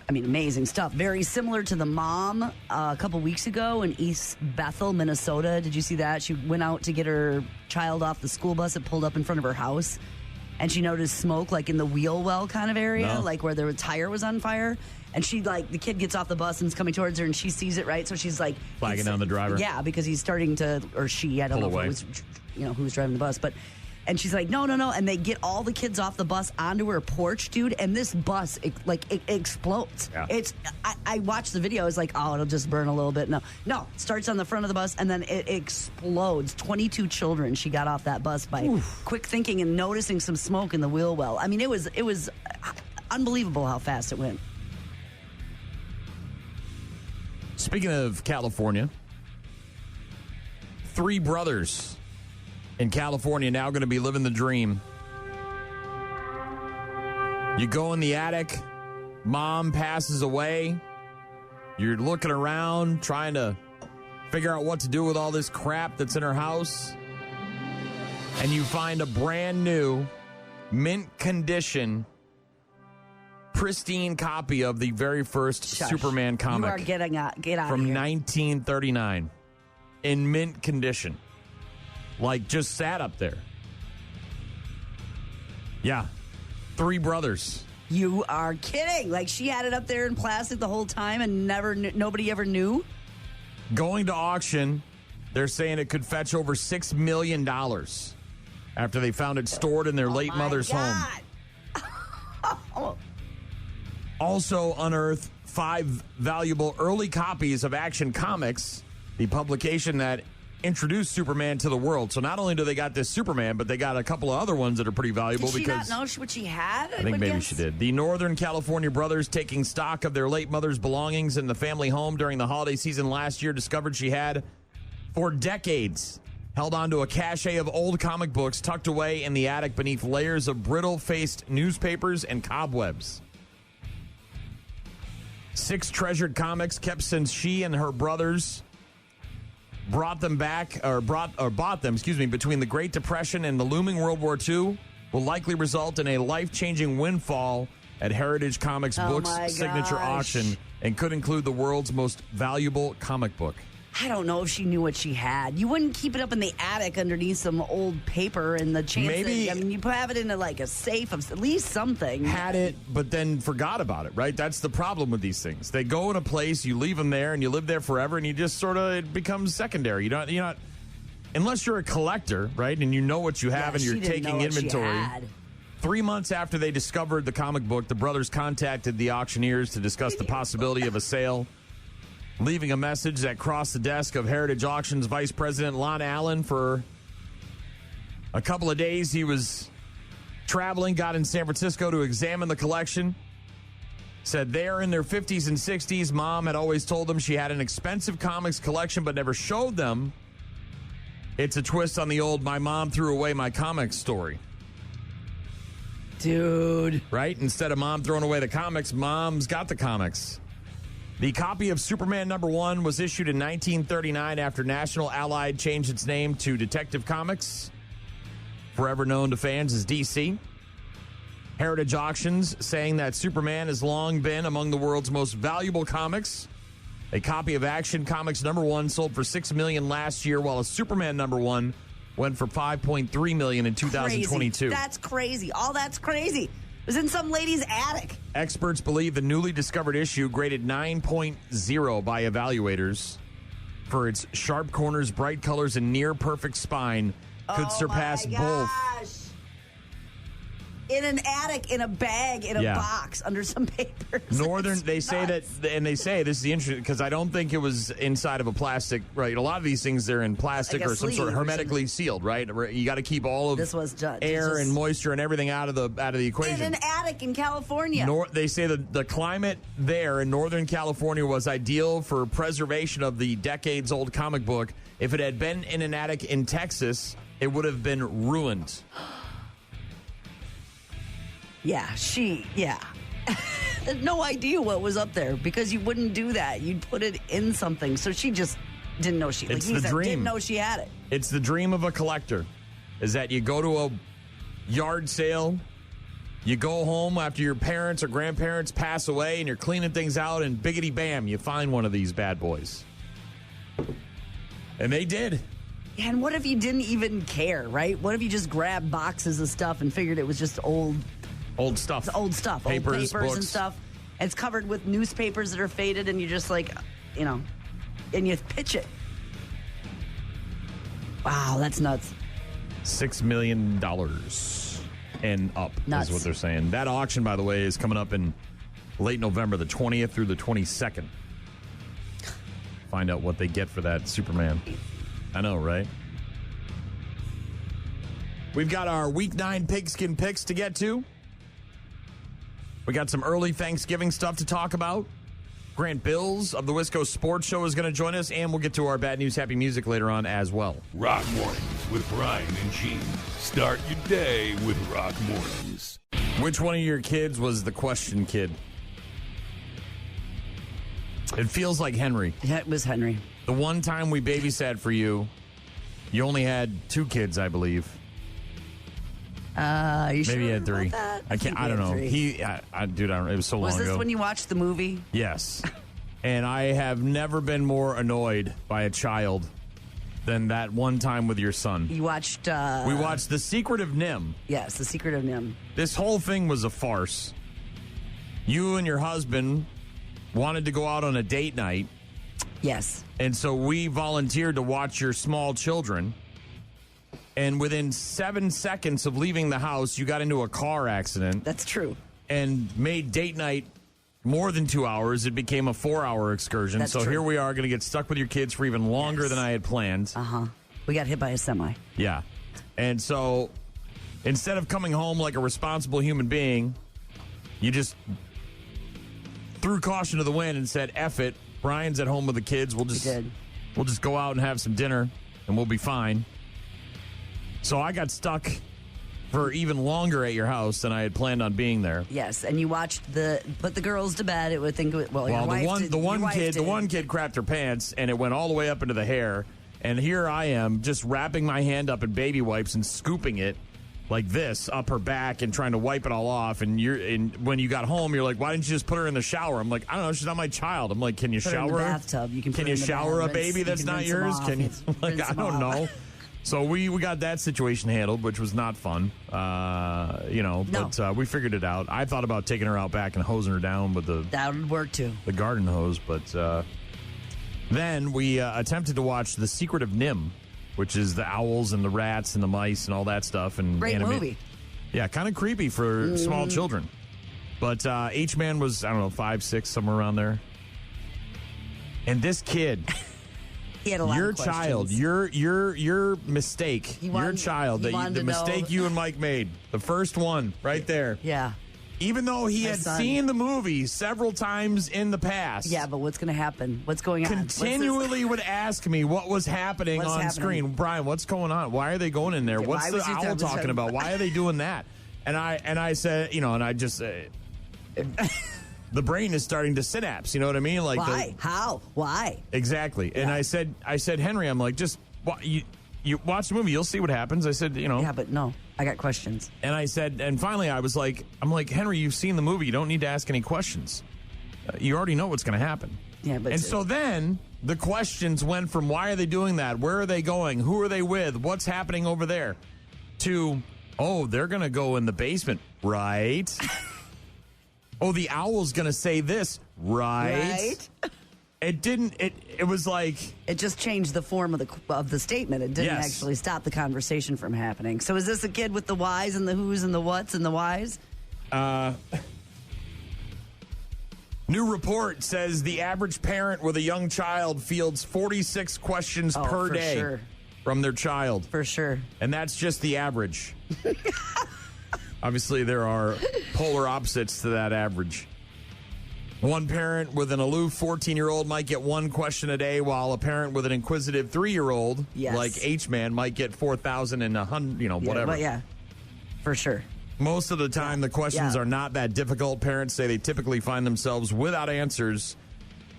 amazing stuff. Very similar to the mom a couple weeks ago in East Bethel, Minnesota. Did you see that? She went out to get her child off the school bus that pulled up in front of her house, and she noticed smoke in the wheel well kind of area, where the tire was on fire. And she, the kid gets off the bus and is coming towards her, and she sees it, right? So she's flagging down the driver. Yeah, because he's starting to, or she, I don't know if it was, who's driving the bus, but. And she's like, no. And they get all the kids off the bus onto her porch, dude. And this bus, it explodes. Yeah. I watched the video. It's like, oh, it'll just burn a little bit. No. It starts on the front of the bus, and then it explodes. 22 children she got off that bus by quick thinking and noticing some smoke in the wheel well. I mean, it was unbelievable how fast it went. Speaking of California, 3 brothers in California now going to be living the dream. You go in the attic, mom passes away, you're looking around trying to figure out what to do with all this crap that's in her house, and you find a brand new, mint condition, pristine copy of the very first Superman comic. You are get out from of here. 1939 in mint condition. Just sat up there. Yeah. 3 brothers. You are kidding. She had it up there in plastic the whole time and nobody ever knew? Going to auction, they're saying it could fetch over $6 million after they found it stored in their late mother's home. Also unearthed 5 valuable early copies of Action Comics, the publication that introduced Superman to the world. So not only do they got this Superman, but they got a couple of other ones that are pretty valuable. Did she because not know what she had? I think maybe she did. The Northern California brothers, taking stock of their late mother's belongings in the family home during the holiday season last year, discovered she had, for decades, held onto a cache of old comic books tucked away in the attic beneath layers of brittle-faced newspapers and cobwebs. 6 treasured comics kept since she and her brothers bought them between the Great Depression and the looming World War II will likely result in a life-changing windfall at Heritage Comics Books' signature auction and could include the world's most valuable comic book. I don't know if she knew what she had. You wouldn't keep it up in the attic underneath some old paper, and the chance Maybe, I mean, you have it in a safe of at least something. Had it, but then forgot about it, right? That's the problem with these things. They go in a place, you leave them there, and you live there forever, and you just sort of, it becomes secondary. You're not, unless you're a collector, right, and you know what you have and you're taking inventory. 3 months after they discovered the comic book, the brothers contacted the auctioneers to discuss the possibility of a sale, leaving a message that crossed the desk of Heritage Auctions Vice President Lon Allen for a couple of days. He was traveling, got in San Francisco to examine the collection. Said they're in their 50s and 60s. Mom had always told them she had an expensive comics collection but never showed them. It's a twist on the old "my mom threw away my comics" story. Dude. Right? Instead of mom throwing away the comics, mom's got the comics. The copy of Superman #1 was issued in 1939 after National Allied changed its name to Detective Comics, forever known to fans as DC. Heritage Auctions saying that Superman has long been among the world's most valuable comics. A copy of Action Comics #1 sold for $6 million last year, while a Superman #1 went for $5.3 million in 2022. Crazy. That's crazy. All that's crazy. It was in some lady's attic. Experts believe the newly discovered issue, graded 9.0 by evaluators for its sharp corners, bright colors, and near-perfect spine, could surpass both. In an attic, in a bag, in a box, under some papers. They say that, and they say, this is the interesting, because I don't think it was inside of a plastic, right? A lot of these things, they're in plastic or some sort of hermetically sealed, right? You got to keep all of air and moisture and everything out of the equation. In an attic in California. They say the climate there in Northern California was ideal for preservation of the decades-old comic book. If it had been in an attic in Texas, it would have been ruined. Yeah. No idea what was up there, because you wouldn't do that. You'd put it in something. So she just didn't know didn't know she had it. It's the dream of a collector, is that you go to a yard sale, you go home after your parents or grandparents pass away, and you're cleaning things out, and biggity bam, you find one of these bad boys. And they did. And what if you didn't even care, right? What if you just grabbed boxes of stuff and figured it was just old stuff. Papers, books. And stuff. And it's covered with newspapers that are faded, and you're just like, and you pitch it. Wow, that's nuts. $6 million and up Nuts. is what they're saying. That auction, by the way, is coming up in late November, the 20th through the 22nd. Find out what they get for that Superman. I know, right? We've got our Week 9 Pigskin picks to get to. We got some early Thanksgiving stuff to talk about. Grant Bilse of the Wisco Sports Show is going to join us, and we'll get to our bad news, happy music later on as well. Rock Mornings with Brian and Gene. Start your day with Rock Mornings. Which one of your kids was the question kid? It feels like Henry. Yeah, it was Henry. The one time we babysat for you, you only had 2 kids, I believe. You Maybe sure he had 3. that? I don't know. Three. I don't know. It was so long ago. Was this when you watched the movie? Yes. And I have never been more annoyed by a child than that one time with your son. You watched... we watched The Secret of Nim. Yes, The Secret of Nim. This whole thing was a farce. You and your husband wanted to go out on a date night, Yes. And so we volunteered to watch your small children. And within 7 seconds of leaving the house, you got into a car accident. That's true. And made date night more than 2 hours. It became a 4-hour excursion. That's so true. Here we are going to get stuck with your kids for even longer than I had planned. Uh-huh. We got hit by a semi. Yeah. And so instead of coming home like a responsible human being, you just threw caution to the wind and said, F it. Brian's at home with the kids. We'll just go out and have some dinner and we'll be fine. So I got stuck for even longer at your house than I had planned on being there. Yes, and you watched put the girls to bed. It would think your wife the one kid crapped her pants and it went all the way up into the hair. And here I am just wrapping my hand up in baby wipes and scooping it like this up her back and trying to wipe it all off. And when you got home, you're like, why didn't you just put her in the shower? I'm like, I don't know, she's not my child. I'm like, can you Put her shower? in the bathtub. You can you shower a baby that's not yours? Can you? Like, I don't know. So we got that situation handled, which was not fun, but we figured it out. I thought about taking her out back and hosing her down with that would work too. The garden hose, but then we attempted to watch The Secret of Nim, which is the owls and the rats and the mice and all that stuff. And great movie. Yeah, kind of creepy for small children. But H-Man was, I don't know, 5, 6, somewhere around there. And this kid... He had a lot of child, your mistake, the mistake you and Mike made, the first one right there. Yeah. Even though he had seen the movie several times in the past. Yeah, but what's going to happen? What's going on? Continually would ask me what was happening on screen. Brian, what's going on? Why are they going in there? What's the owl talking about? Why are they doing that? And I said, and I just... the brain is starting to synapse, you know what I mean? Like why? How? Why? Exactly. Yeah. And I said, Henry, I'm like, just you watch the movie, you'll see what happens. I said, Yeah, but no, I got questions. And I said, and finally I'm like, Henry, you've seen the movie. You don't need to ask any questions. You already know what's going to happen. Yeah, but so then the questions went from why are they doing that? Where are they going? Who are they with? What's happening over there? To, they're going to go in the basement, right? Oh, the owl's going to say this, right? It didn't. It was like it just changed the form of the statement. It didn't actually stop the conversation from happening. So is this a kid with the whys and the whos and the whats and the whys? New report says the average parent with a young child fields 46 questions per day from their child. For sure. And that's just the average. Obviously, there are polar opposites to that average. One parent with an aloof 14-year-old might get one question a day, while a parent with an inquisitive 3-year-old, like H-Man, might get 4,100, whatever. But yeah, for sure. Most of the time, the questions are not that difficult. Parents say they typically find themselves without answers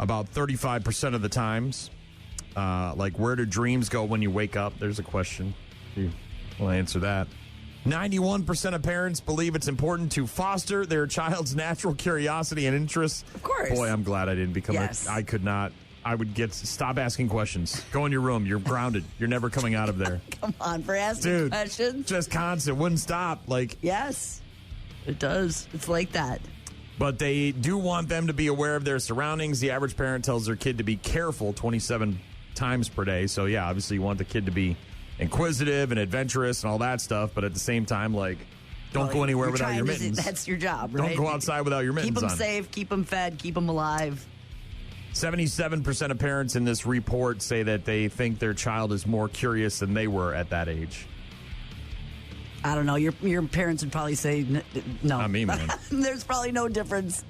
about 35% of the times. Like, where do dreams go when you wake up? There's a question. You want to answer that. 91% of parents believe it's important to foster their child's natural curiosity and interests. Of course. Boy, I'm glad I didn't become I could not. I would stop asking questions. Go in your room. You're grounded. You're never coming out of there. Come on, for asking questions. Just constant. Wouldn't stop. Yes, it does. It's like that. But they do want them to be aware of their surroundings. The average parent tells their kid to be careful 27 times per day. So, yeah, obviously you want the kid to be inquisitive and adventurous and all that stuff, but at the same time, don't go anywhere without your mittens. That's your job, right? Don't go outside without your mittens on. Keep them safe, keep them fed, keep them alive. 77% of parents in this report say that they think their child is more curious than they were at that age. I don't know. Your parents would probably say no. Not me, man. There's probably no difference.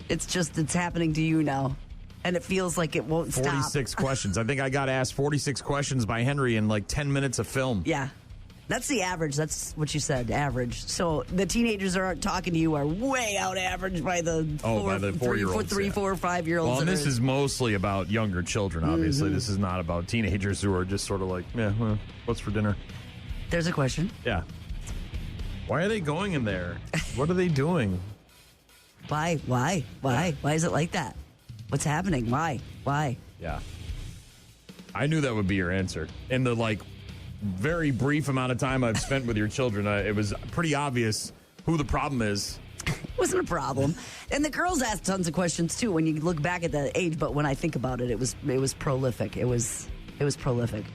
It's happening to you now. And it feels like it won't 46 stop. 46 questions. I think I got asked 46 questions by Henry in 10 minutes of film. Yeah. That's the average. That's what you said, average. So the teenagers that aren't talking to you are way out average by the 4-year-olds. 3, 4, 5-year-olds. Well, and this is mostly about younger children, obviously. Mm-hmm. This is not about teenagers who are just sort of what's for dinner? There's a question. Yeah. Why are they going in there? What are they doing? Why? Why is it like that? What's happening? Why? Yeah. I knew that would be your answer. In the, very brief amount of time I've spent with your children, it was pretty obvious who the problem is. Wasn't a problem. And the girls asked tons of questions too when you look back at the age, but when I think about it, it was prolific. It was prolific.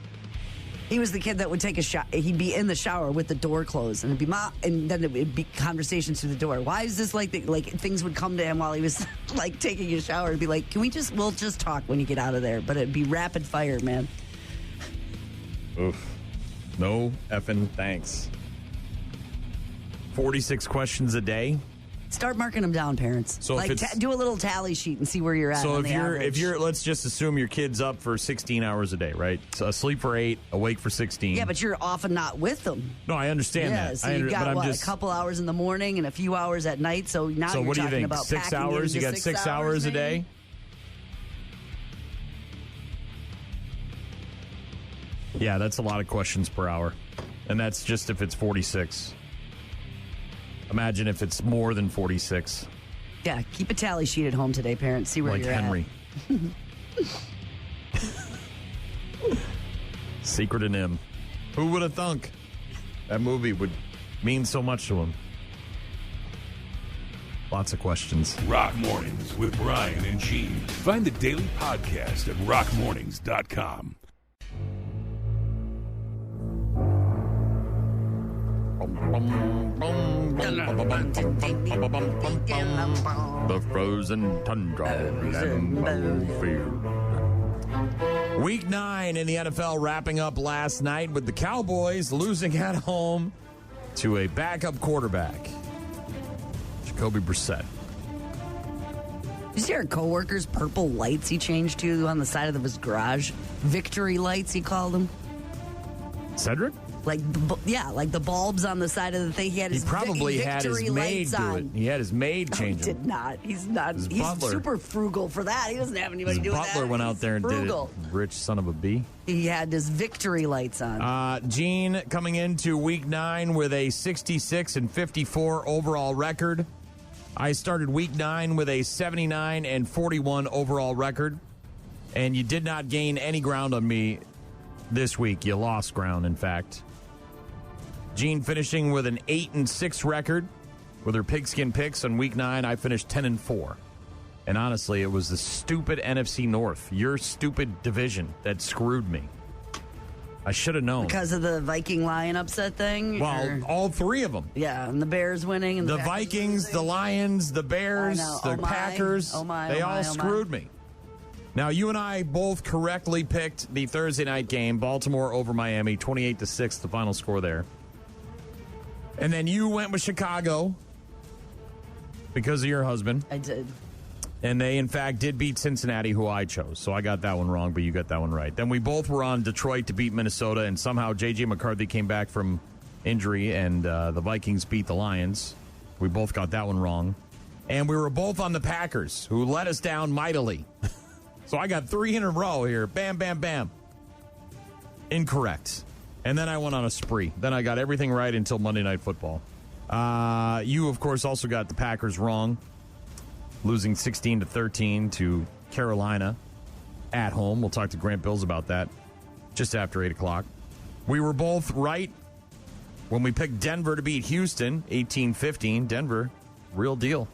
He was the kid that would take a shower. He'd be in the shower with the door closed, and it'd be mom, and then it'd be conversations through the door. Why is this like things would come to him while he was like taking a shower? It'd be like, we'll just talk when you get out of there. But it'd be rapid fire, man. Oof. No effing thanks. 46 questions a day. Start marking them down, parents. So like, do a little tally sheet and see where you're at. So on if you're, let's just assume your kid's up for 16 hours a day, right? So asleep for 8, awake for 16. Yeah, but you're often not with them. No, I understand that. So you've got a couple hours in the morning and a few hours at night. So now so you're what do you talking think? about 6 hours? You got 6 hours a day? Yeah, that's a lot of questions per hour, and that's just if it's 46. Imagine if it's more than 46. Yeah, keep a tally sheet at home today, parents. See where like you're Henry. at. Secret in him. Who would have thunk that movie would mean so much to him? Lots of questions. Rock Mornings with Brian and Gene. Find the daily podcast at rockmornings.com. The frozen tundra Lambeau Field. Week 9 in the NFL wrapping up last night with the Cowboys losing at home to a backup quarterback, Jacoby Brissett. Did you see our coworker's purple lights he changed to on the side of his garage? Victory lights, he called them. Cedric? Like the bulbs on the side of the thing. He probably had his maid do it. He had his maid change them. He did not. He's not. He's butler. Super frugal for that. He doesn't have anybody doing that. His butler went out there and frugal. did it. Rich son of a bee. He had his victory lights on. Gene coming into week 9 with a 66-54 overall record. I started week 9 with a 79-41 overall record. And you did not gain any ground on me this week. You lost ground, in fact. Gene finishing with an 8-6 record with her Pigskin picks on week 9. I finished 10-4. And honestly, it was the stupid NFC North, your stupid division, that screwed me. I should have known. Because of the Viking-Lion upset thing? Well, all 3 of them. Yeah, and the Bears winning. And the Vikings, losing. The Lions, the Bears, the Packers. They all screwed me. Now, you and I both correctly picked the Thursday night game, Baltimore over Miami, 28-6, the final score there. And then you went with Chicago because of your husband. I did. And they, in fact, did beat Cincinnati, who I chose. So I got that one wrong, but you got that one right. Then we both were on Detroit to beat Minnesota, and somehow J.J. McCarthy came back from injury, and the Vikings beat the Lions. We both got that one wrong. And we were both on the Packers, who let us down mightily. So I got 3 in a row here. Bam, bam, bam. Incorrect. And then I went on a spree. Then I got everything right until Monday Night Football. You, of course, also got the Packers wrong, losing 16-13 to Carolina at home. We'll talk to Grant Bilse about that just after 8 o'clock. We were both right when we picked Denver to beat Houston, 18-15. Denver, real deal.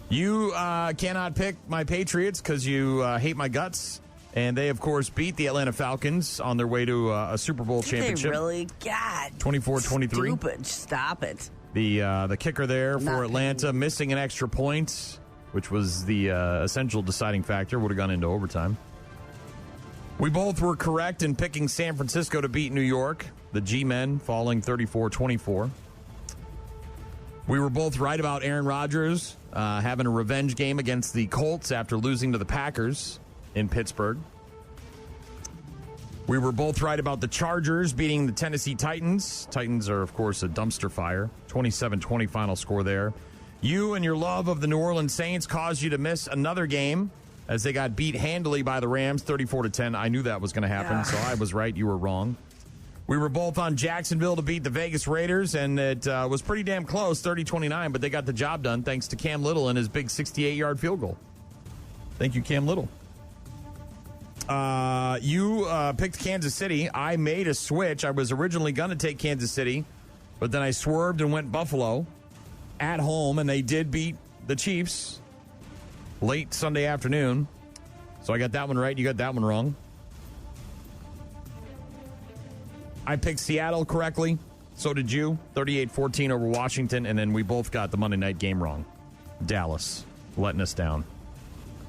You cannot pick my Patriots because you hate my guts. And they, of course, beat the Atlanta Falcons on their way to a Super Bowl championship. They really? God. 24-23. Stupid. Stop it. The kicker there for Atlanta missing an extra point, which was the essential deciding factor, would have gone into overtime. We both were correct in picking San Francisco to beat New York, the G-Men falling 34-24. We were both right about Aaron Rodgers having a revenge game against the Colts after losing to the Packers in Pittsburgh. We were both right about the Chargers beating the Tennessee Titans. Titans are, of course, a dumpster fire. 27-20 final score there. You and your love of the New Orleans Saints caused you to miss another game as they got beat handily by the Rams, 34-10. I knew that was going to happen, so I was right. You were wrong. We were both on Jacksonville to beat the Vegas Raiders, and it was pretty damn close, 30-29, but they got the job done thanks to Cam Little and his big 68-yard field goal. Thank you, Cam Little. You picked Kansas City. I made a switch. I was originally going to take Kansas City, but then I swerved and went Buffalo at home, and they did beat the Chiefs late Sunday afternoon. So I got that one right. You got that one wrong. I picked Seattle correctly. So did you. 38-14 over Washington, and then we both got the Monday night game wrong. Dallas letting us down.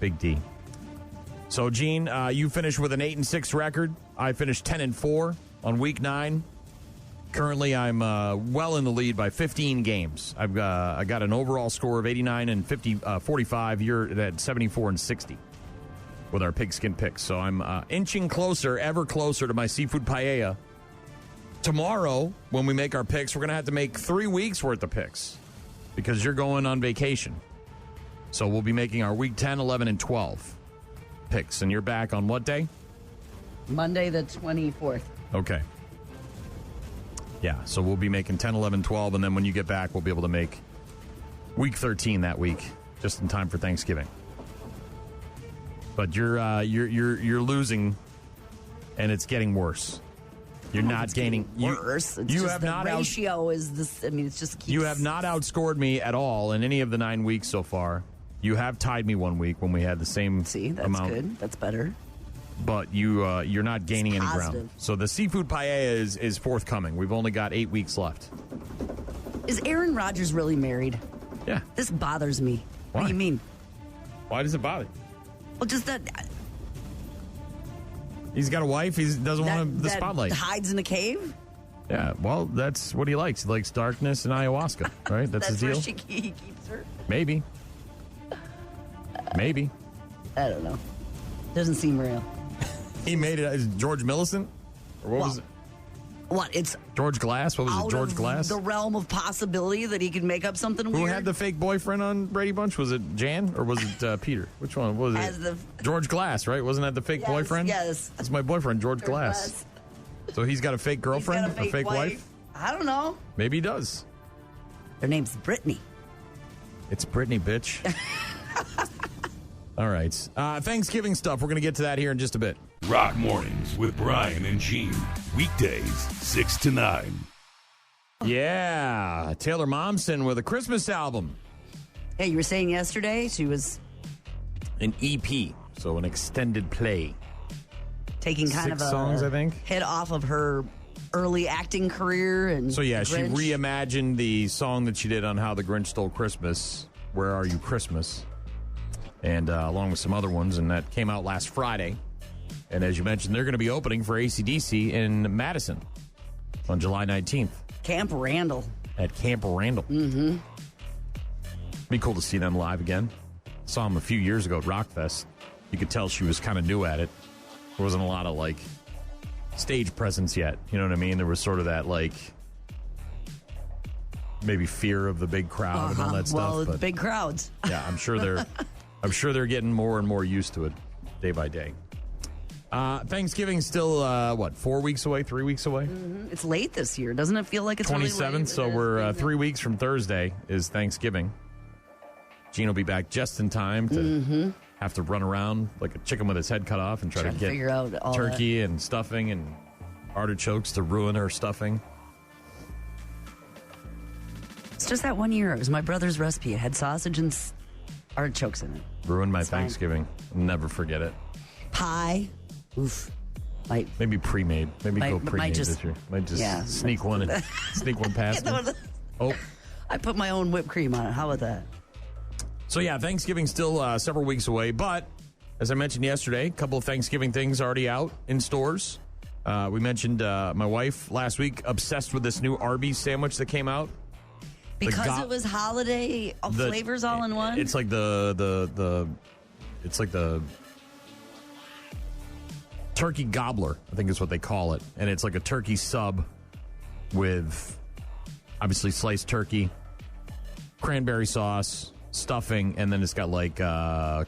Big D. So, Gene, you finished with an 8-6 record. I finished 10-4 on week 9. Currently, I'm well in the lead by 15 games. I got an overall score of 89 and 45. You're at 74 and 60 with our pigskin picks. So I'm inching closer, ever closer to my seafood paella. Tomorrow, when we make our picks, we're going to have to make 3 weeks worth of picks because you're going on vacation. So we'll be making our week 10, 11, and 12 picks. And you're back on what day? Monday the 24th. Okay. Yeah, so we'll be making 10, 11, 12, and then when you get back, we'll be able to make week 13 that week, just in time for Thanksgiving. But you're losing, and it's getting worse. You're not gaining. Worse. It's You just have the not ratio is this. I mean, it's just keeps. You have not outscored me at all in any of the 9 weeks so far. You have tied me 1 week when we had the same amount. See, that's good. That's better. But you're not gaining any positive. ground. So the seafood paella is forthcoming. We've only got 8 weeks left. Is Aaron Rodgers really married? Yeah. This bothers me. Why? What do you mean? Why does it bother? Well, just that. He's got a wife. He doesn't want the spotlight. Hides in a cave. Yeah, well, that's what he likes. He likes darkness and ayahuasca, right? That's his deal. Where he keeps her. Maybe. Maybe. I don't know. Doesn't seem real. He made it. Is it George Millicent? Or what was it? What? It's George Glass? What was it? George Glass? The realm of possibility that he could make up something weird. Who had the fake boyfriend on Brady Bunch? Was it Jan or was it Peter? Which one was it? George Glass, right? Wasn't that the fake boyfriend? Yes. That's my boyfriend, George Glass. So he's got a fake girlfriend, a fake wife? I don't know. Maybe he does. Their name's Brittany. It's Brittany, bitch. All right. Thanksgiving stuff. We're going to get to that here in just a bit. Rock Mornings with Brian and Gene. Weekdays, 6 to 9. Yeah. Taylor Momsen with a Christmas album. Hey, you were saying yesterday she was... An EP, so an extended play. Taking kind 6 of a songs, I think. Head off of her early acting career. And so, yeah, she Grinch. reimagined the song that she did on How the Grinch Stole Christmas, Where Are You Christmas? And along with some other ones, and that came out last Friday. And as you mentioned, they're going to be opening for AC/DC in Madison on July 19th. Camp Randall. At Camp Randall. Mm-hmm. Be cool to see them live again. Saw them a few years ago at Rockfest. You could tell she was kind of new at it. There wasn't a lot of, like, stage presence yet. You know what I mean? There was sort of that, like, maybe fear of the big crowd and all that stuff. Well, but big crowds. Yeah, I'm sure they're getting more and more used to it day by day. Thanksgiving's still, 4 weeks away, 3 weeks away? Mm-hmm. It's late this year. Doesn't it feel like it's 27th, really late? so we're 3 weeks from Thursday is Thanksgiving. Gene will be back just in time to have to run around like a chicken with its head cut off and try to get figure out all turkey and stuffing and artichokes to ruin her stuffing. It's just that 1 year. It was my brother's recipe. It had sausage and artichokes in it. Ruined my It's fine. Thanksgiving. Never forget it. Pie. Oof. Maybe pre-made. Maybe go pre-made just, this year. Might just sneak one past me. Oh. I put my own whipped cream on it. How about that? So, yeah, Thanksgiving's still several weeks away. But, as I mentioned yesterday, a couple of Thanksgiving things already out in stores. We mentioned my wife last week obsessed with this new Arby's sandwich that came out. Because it was holiday flavors all in one? It's like it's like the turkey gobbler, I think is what they call it. And it's like a turkey sub with obviously sliced turkey, cranberry sauce, stuffing, and then it's got like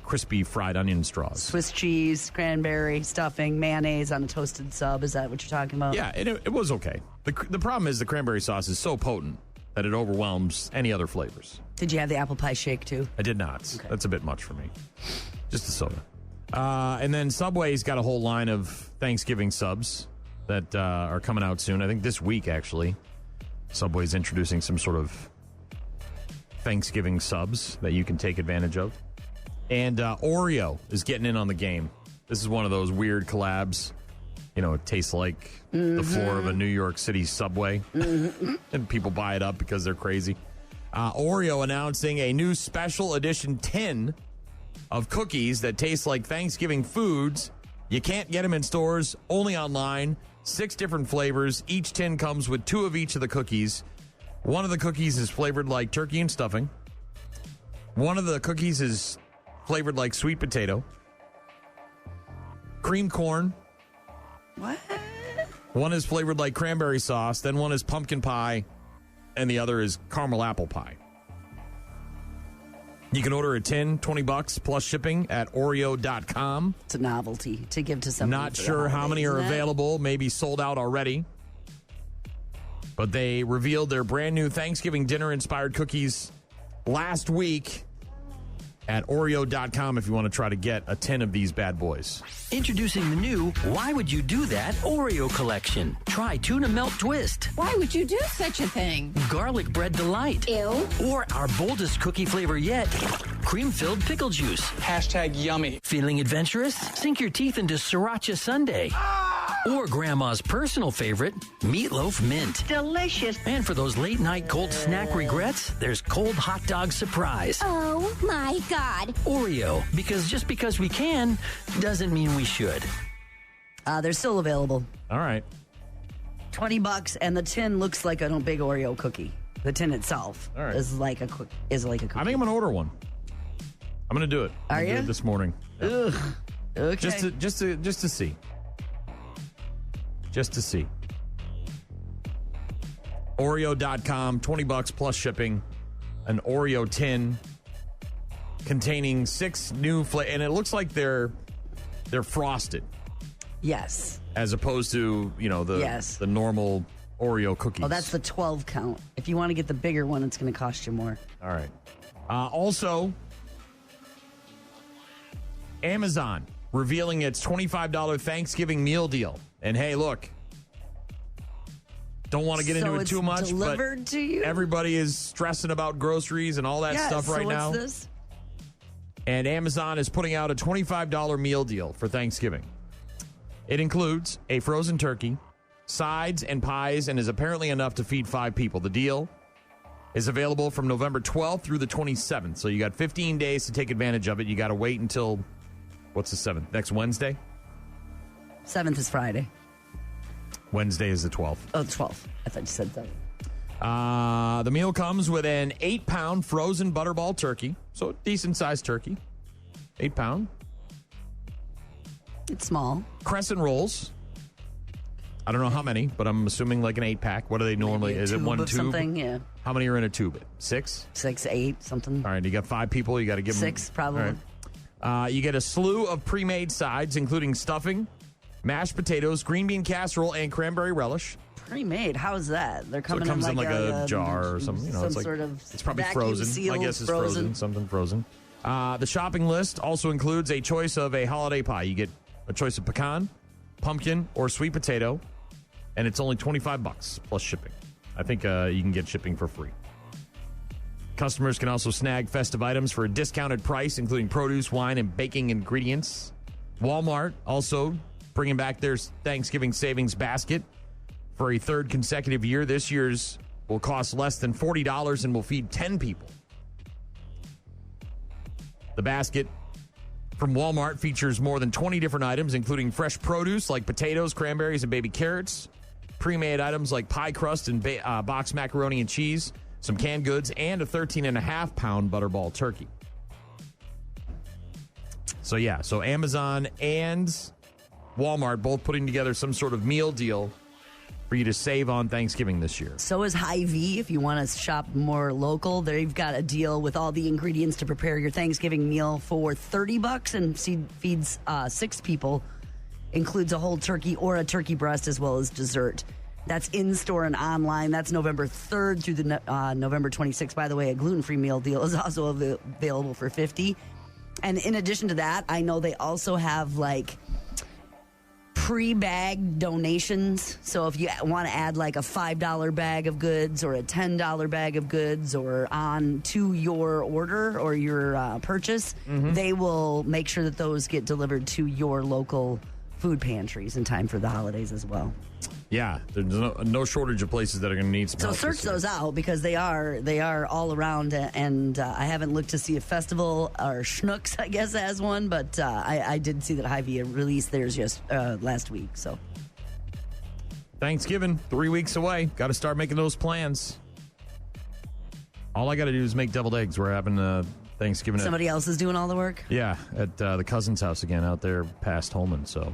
crispy fried onion straws. Swiss cheese, cranberry, stuffing, mayonnaise on a toasted sub. Is that what you're talking about? Yeah, it was okay. The problem is the cranberry sauce is so potent that it overwhelms any other flavors. Did you have the apple pie shake too? I did not. Okay. That's a bit much for me. Just a soda. And then Subway's got a whole line of Thanksgiving subs that are coming out soon. I think this week, actually. Subway's introducing some sort of Thanksgiving subs that you can take advantage of. And Oreo is getting in on the game. This is one of those weird collabs. You know, it tastes like the floor of a New York City subway. And people buy it up because they're crazy. Oreo announcing a new special edition tin of cookies that taste like Thanksgiving foods. You can't get them in stores, only online. 6 different flavors. Each tin comes with 2 of each of the cookies. One of the cookies is flavored like turkey and stuffing. One of the cookies is flavored like sweet potato. Cream corn. What? One is flavored like cranberry sauce. Then one is pumpkin pie. And the other is caramel apple pie. You can order a tin, $20 plus shipping at Oreo.com. It's a novelty to give to somebody. Not sure how many are available. Maybe sold out already. But they revealed their brand new Thanksgiving dinner-inspired cookies last week at Oreo.com if you want to try to get a tin of these bad boys. Introducing the new Why Would You Do That Oreo collection. Try Tuna Melt Twist. Why would you do such a thing? Garlic Bread Delight. Ew. Or our boldest cookie flavor yet, cream-filled pickle juice. #yummy. Feeling adventurous? Sink your teeth into Sriracha Sundae. Or Grandma's personal favorite, Meatloaf Mint. Delicious. And for those late-night cold snack regrets, there's Cold Hot Dog Surprise. Oh, my God. Oreo, because just because we can doesn't mean we should. They're still available. All right. $20, and the tin looks like a big Oreo cookie. The tin itself is like a cookie. I think I'm going to order one. I'm going to do it. Are you? Do it this morning? Ugh. Okay. Just to see. Just to see. Oreo.com, $20 plus shipping. An Oreo tin containing 6 new flavors. And it looks like they're frosted. Yes. As opposed to, the normal Oreo cookies. Oh, that's the 12 count. If you want to get the bigger one, it's going to cost you more. All right. Also, Amazon revealing its $25 Thanksgiving meal deal. And hey, look, don't want to get into it too much, delivered but to you? Everybody is stressing about groceries and all that stuff right now. What's this? And Amazon is putting out a $25 meal deal for Thanksgiving. It includes a frozen turkey, sides, and pies, and is apparently enough to feed 5 people. The deal is available from November 12th through the 27th. So you got 15 days to take advantage of it. You got to wait until, what's the 7th? Next Wednesday? 7th is Friday. Wednesday is the 12th. Oh, the 12th. I thought you said 7th. The meal comes with an 8-pound frozen butterball turkey. So a decent-sized turkey. 8-pound. It's small. Crescent rolls. I don't know how many, but I'm assuming like an 8-pack. What are they normally? Is it one tube? Something, yeah. How many are in a tube? 6? 6, 8, something. All right, you got 5 people. You got to give 6, them... probably. All right. You get a slew of pre-made sides, including stuffing, mashed potatoes, green bean casserole, and cranberry relish. Pre-made? How is that? They're coming so it comes in like a jar or something. Some it's like, sort of it's probably vacuum frozen. sealed, My guess is frozen. Something frozen. The shopping list also includes a choice of a holiday pie. You get a choice of pecan, pumpkin, or sweet potato, and it's only $25 plus shipping. I think you can get shipping for free. Customers can also snag festive items for a discounted price, including produce, wine, and baking ingredients. Walmart also bringing back their Thanksgiving savings basket for a 3rd consecutive year. This year's will cost less than $40 and will feed 10 people. The basket from Walmart features more than 20 different items, including fresh produce like potatoes, cranberries, and baby carrots, pre-made items like pie crust and boxed macaroni and cheese, some canned goods, and a 13.5-pound butterball turkey. So Amazon and Walmart both putting together some sort of meal deal for you to save on Thanksgiving this year. So is Hy-Vee. If you want to shop more local, they've got a deal with all the ingredients to prepare your Thanksgiving meal for $30 and feeds 6 people. Includes a whole turkey or a turkey breast as well as dessert. That's in-store and online. That's November 3rd through the November 26th. By the way, a gluten-free meal deal is also available for $50. And in addition to that, I know they also have like pre-bag donations. So if you want to add like a $5 bag of goods or a $10 bag of goods or on to your order or your purchase, they will make sure that those get delivered to your local food pantries in time for the holidays as well. Yeah, there's no shortage of places that are going to need some help. So search those out because they are all around, and I haven't looked to see if Festival or Schnucks, I guess, has one, but I did see that Hy-Vee released theirs just last week. So Thanksgiving, 3 weeks away. Got to start making those plans. All I got to do is make deviled eggs. We're having Thanksgiving. Somebody else is doing all the work? Yeah, at the cousin's house again out there past Holman, so...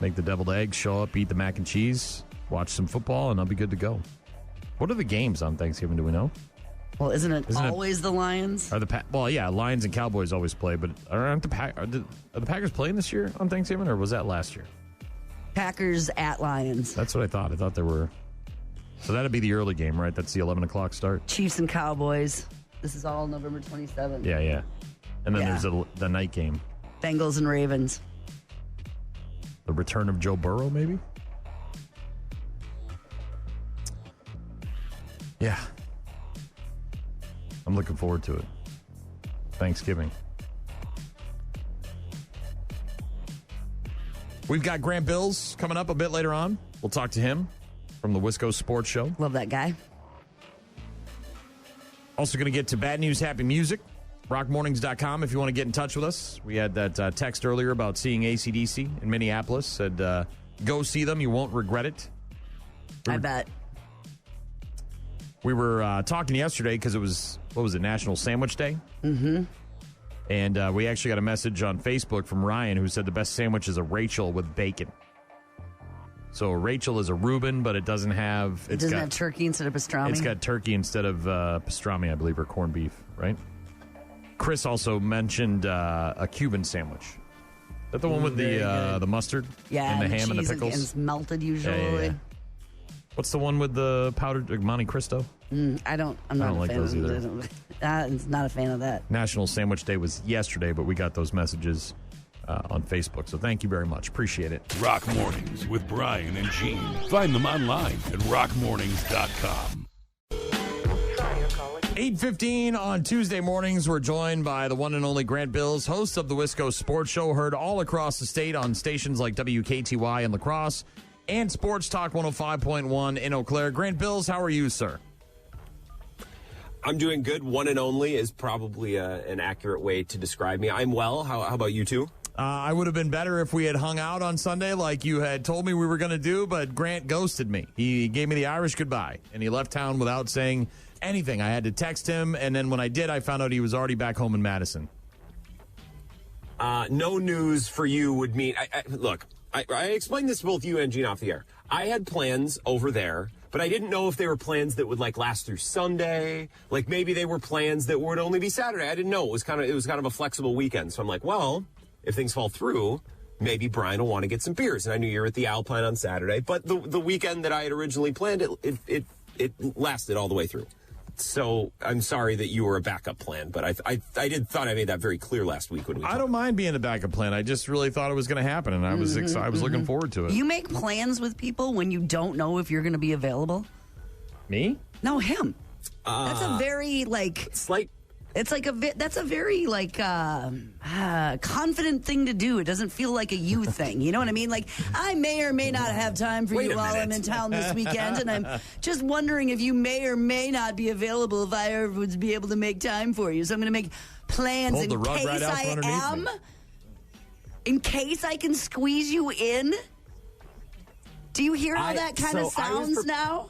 Make the deviled eggs, show up, eat the mac and cheese, watch some football, and I'll be good to go. What are the games on Thanksgiving? Do we know? Well, isn't it always the Lions? Well, yeah, Lions and Cowboys always play, but are the Packers playing this year on Thanksgiving, or was that last year? Packers at Lions. That's what I thought. I thought there were. So that'd be the early game, right? That's the 11 o'clock start. Chiefs and Cowboys. This is all November 27th. Yeah. And then there's the night game. Bengals and Ravens. The return of Joe Burrow, maybe? Yeah. I'm looking forward to it. Thanksgiving. We've got Grant Bilse coming up a bit later on. We'll talk to him from the Wisco Sports Show. Love that guy. Also going to get to Bad News, Happy Music. rockmornings.com if you want to get in touch with us. We had that text earlier about seeing AC/DC in Minneapolis. Said, go see them. You won't regret it. I bet. We were talking yesterday because it was, National Sandwich Day? Mm-hmm. And we actually got a message on Facebook from Ryan who said the best sandwich is a Rachel with bacon. So a Rachel is a Reuben, but it doesn't have... It doesn't have turkey instead of pastrami? It's got turkey instead of pastrami, I believe, or corned beef, right? Chris also mentioned a Cuban sandwich. Is that the one with the mustard? Yeah, and the ham and the pickles? And it's melted usually. Yeah. What's the one with the powdered Monte Cristo? I'm not like those either. It's not a fan of that. National Sandwich Day was yesterday, but we got those messages on Facebook. So thank you very much. Appreciate it. Rock Mornings with Brian and Gene. Find them online at rockmornings.com. 8:15 on Tuesday mornings. We're joined by the one and only Grant Bilse, host of the Wisco Sports Show, heard all across the state on stations like WKTY in La Crosse and Sports Talk 105.1 in Eau Claire. Grant Bilse, how are you, sir? I'm doing good. One and only is probably an accurate way to describe me. I'm well. How about you two? I would have been better if we had hung out on Sunday like you had told me we were going to do, but Grant ghosted me. He gave me the Irish goodbye, and he left town without saying anything. I had to text him, and then when I did, I found out he was already back home in Madison. No news for you would mean... Look, I explained this to both you and Gene off the air. I had plans over there, but I didn't know if they were plans that would last through Sunday. Like maybe they were plans that would only be Saturday. I didn't know. It was kind of a flexible weekend. So I'm like, well, if things fall through, maybe Brian will want to get some beers. And I knew you were at the Alpine on Saturday, but the weekend that I had originally planned, it lasted all the way through. So I'm sorry that you were a backup plan, but I thought I made that very clear last week when we talked. I don't mind being a backup plan. I just really thought it was going to happen, and I was excited. I was looking forward to it. You make plans with people when you don't know if you're going to be available? Me? No, him. That's a very slight. It's that's a very confident thing to do. It doesn't feel like a you thing. You know what I mean? I may or may not have time for you while I'm in town this weekend, and I'm just wondering if you may or may not be available if I ever would be able to make time for you. So I'm going to make plans in case I am. In case I can squeeze you in. Do you hear how that kind of sounds now?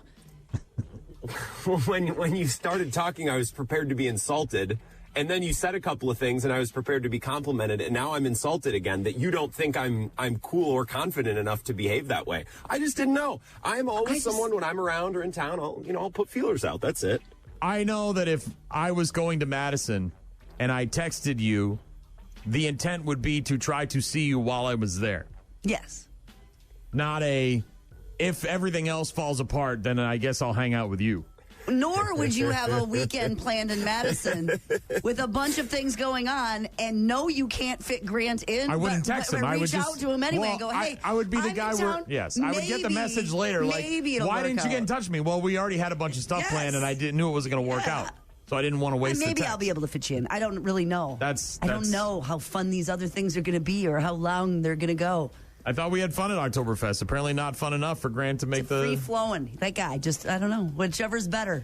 When you started talking, I was prepared to be insulted, and then you said a couple of things, and I was prepared to be complimented, and now I'm insulted again that you don't think I'm cool or confident enough to behave that way. I just didn't know. I'm always someone when I'm around or in town, I'll put feelers out. That's it. I know that if I was going to Madison and I texted you, the intent would be to try to see you while I was there. Yes. Not if everything else falls apart, then I guess I'll hang out with you. Nor would you have a weekend planned in Madison with a bunch of things going on and know you can't fit Grant in. I wouldn't text him. I would reach just out to him anyway and go, hey, I would be the I'm guy in where, town. yes, I would get the message later. Like, why didn't you get in touch with me? Well, we already had a bunch of stuff planned and I knew it wasn't going to work out. So I didn't want to waste the Maybe text. I'll be able to fit you in. I don't really know. I don't know how fun these other things are going to be or how long they're going to go. I thought we had fun at Oktoberfest. Apparently not fun enough for Grant to make the free flowing. That guy, I don't know. Whichever's better.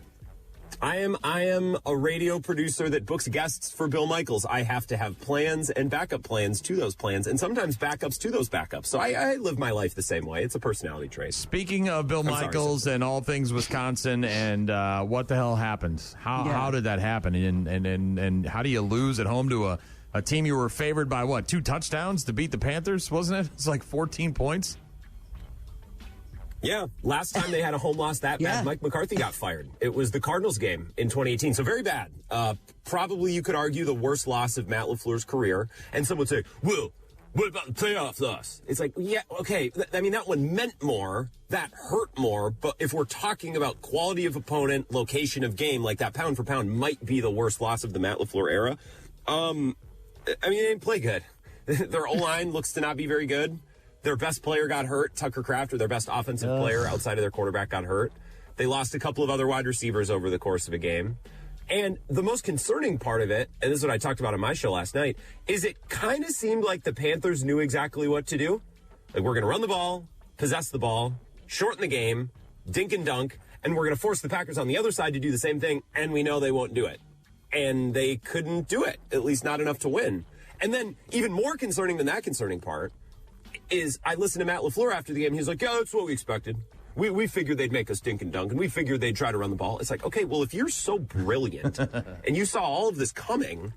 I am a radio producer that books guests for Bill Michaels. I have to have plans and backup plans to those plans, and sometimes backups to those backups. So I live my life the same way. It's a personality trait. Speaking of Bill Michaels and all things Wisconsin, and what the hell happened? How did that happen? And how do you lose at home to a team you were favored by, 2 touchdowns to beat the Panthers, wasn't it? It's like 14 points. Yeah, last time they had a home loss that bad, Mike McCarthy got fired. It was the Cardinals game in 2018, so very bad. Probably you could argue the worst loss of Matt LaFleur's career. And some would say, well, what about the playoff loss? It's like, yeah, okay. I mean, that one meant more. That hurt more. But if we're talking about quality of opponent, location of game, like that pound for pound might be the worst loss of the Matt LaFleur era. I mean, they didn't play good. Their O-line looks to not be very good. Their best player got hurt, Tucker Kraft, or their best offensive player outside of their quarterback got hurt. They lost a couple of other wide receivers over the course of a game. And the most concerning part of it, and this is what I talked about on my show last night, is it kind of seemed like the Panthers knew exactly what to do. Like, we're going to run the ball, possess the ball, shorten the game, dink and dunk, and we're going to force the Packers on the other side to do the same thing, and we know they won't do it. And they couldn't do it, at least not enough to win. And then, even more concerning than that concerning part, is I listened to Matt LaFleur after the game. He's like, yeah, that's what we expected. We figured they'd make us dink and dunk, and we figured they'd try to run the ball. It's like, okay, well, if you're so brilliant and you saw all of this coming,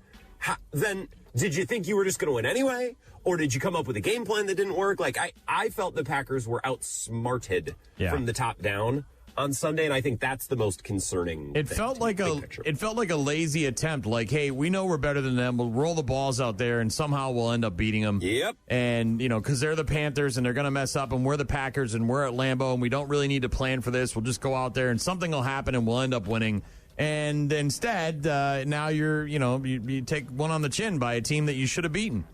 then did you think you were just going to win anyway? Or did you come up with a game plan that didn't work? Like, I felt the Packers were outsmarted from the top down on Sunday, and I think that's the most concerning. It felt like a lazy attempt. Like, hey, we know we're better than them. We'll roll the balls out there, and somehow we'll end up beating them. Yep. And because they're the Panthers, and they're going to mess up, and we're the Packers, and we're at Lambeau, and we don't really need to plan for this. We'll just go out there, and something will happen, and we'll end up winning. And instead, now you take one on the chin by a team that you should have beaten.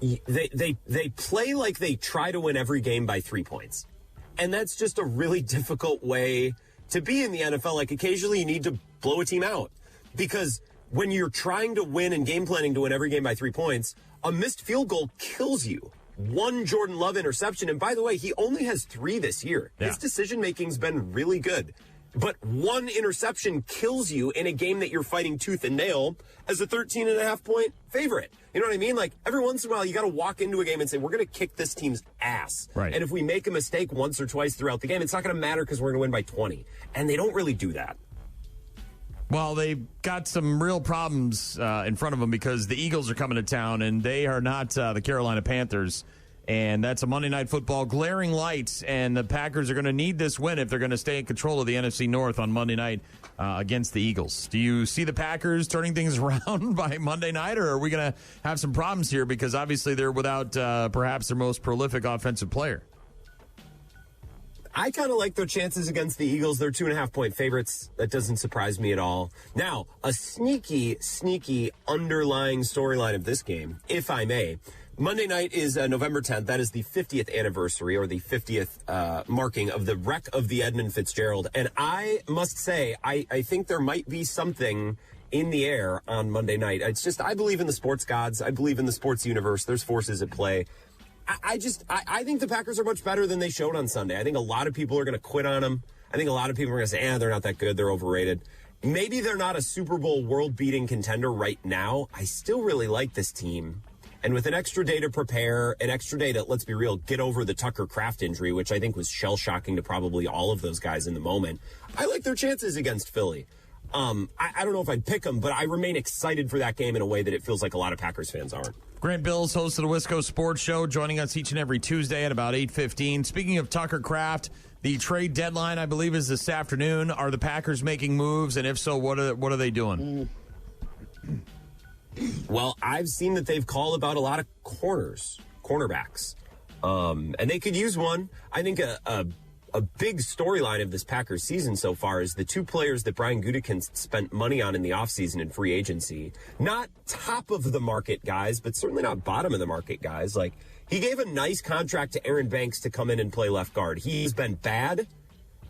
They play like they try to win every game by 3 points. And that's just a really difficult way to be in the NFL. Like, occasionally you need to blow a team out. Because when you're trying to win and game planning to win every game by 3 points, a missed field goal kills you. One Jordan Love interception. And by the way, he only has 3 this year. Yeah. His decision-making's been really good. But one interception kills you in a game that you're fighting tooth and nail as a 13.5-point favorite. You know what I mean? Like, every once in a while, you got to walk into a game and say, we're going to kick this team's ass. Right. And if we make a mistake once or twice throughout the game, it's not going to matter because we're going to win by 20. And they don't really do that. Well, they've got some real problems in front of them because the Eagles are coming to town, and they are not the Carolina Panthers. And that's a Monday Night Football glaring light, and the Packers are going to need this win if they're going to stay in control of the NFC North on Monday night against the Eagles. Do you see the Packers turning things around by Monday night, or are we going to have some problems here because obviously they're without perhaps their most prolific offensive player? I kind of like their chances against the Eagles. They're 2.5-point favorites. That doesn't surprise me at all. Now, a sneaky underlying storyline of this game, if I may. Monday night is November 10th. That is the 50th anniversary or the 50th marking of the wreck of the Edmund Fitzgerald. And I must say, I think there might be something in the air on Monday night. It's just, I believe in the sports gods. I believe in the sports universe. There's forces at play. I think the Packers are much better than they showed on Sunday. I think a lot of people are going to quit on them. I think a lot of people are going to say, they're not that good. They're overrated. Maybe they're not a Super Bowl world-beating contender right now. I still really like this team. And with an extra day to prepare, an extra day to, let's be real, get over the Tucker Kraft injury, which I think was shell-shocking to probably all of those guys in the moment, I like their chances against Philly. I don't know if I'd pick them, but I remain excited for that game in a way that it feels like a lot of Packers fans aren't. Grant Bilse, host of the Wisco Sports Show, joining us each and every Tuesday at about 8:15. Speaking of Tucker Kraft, the trade deadline, I believe, is this afternoon. Are the Packers making moves? And if so, what are they doing? Well, I've seen that they've called about a lot of cornerbacks. And they could use one. I think a a big storyline of this Packers season so far is the two players that Brian Gutekunst spent money on in the offseason in free agency. Not top of the market guys, but certainly not bottom of the market guys. Like, he gave a nice contract to Aaron Banks to come in and play left guard. He's been bad,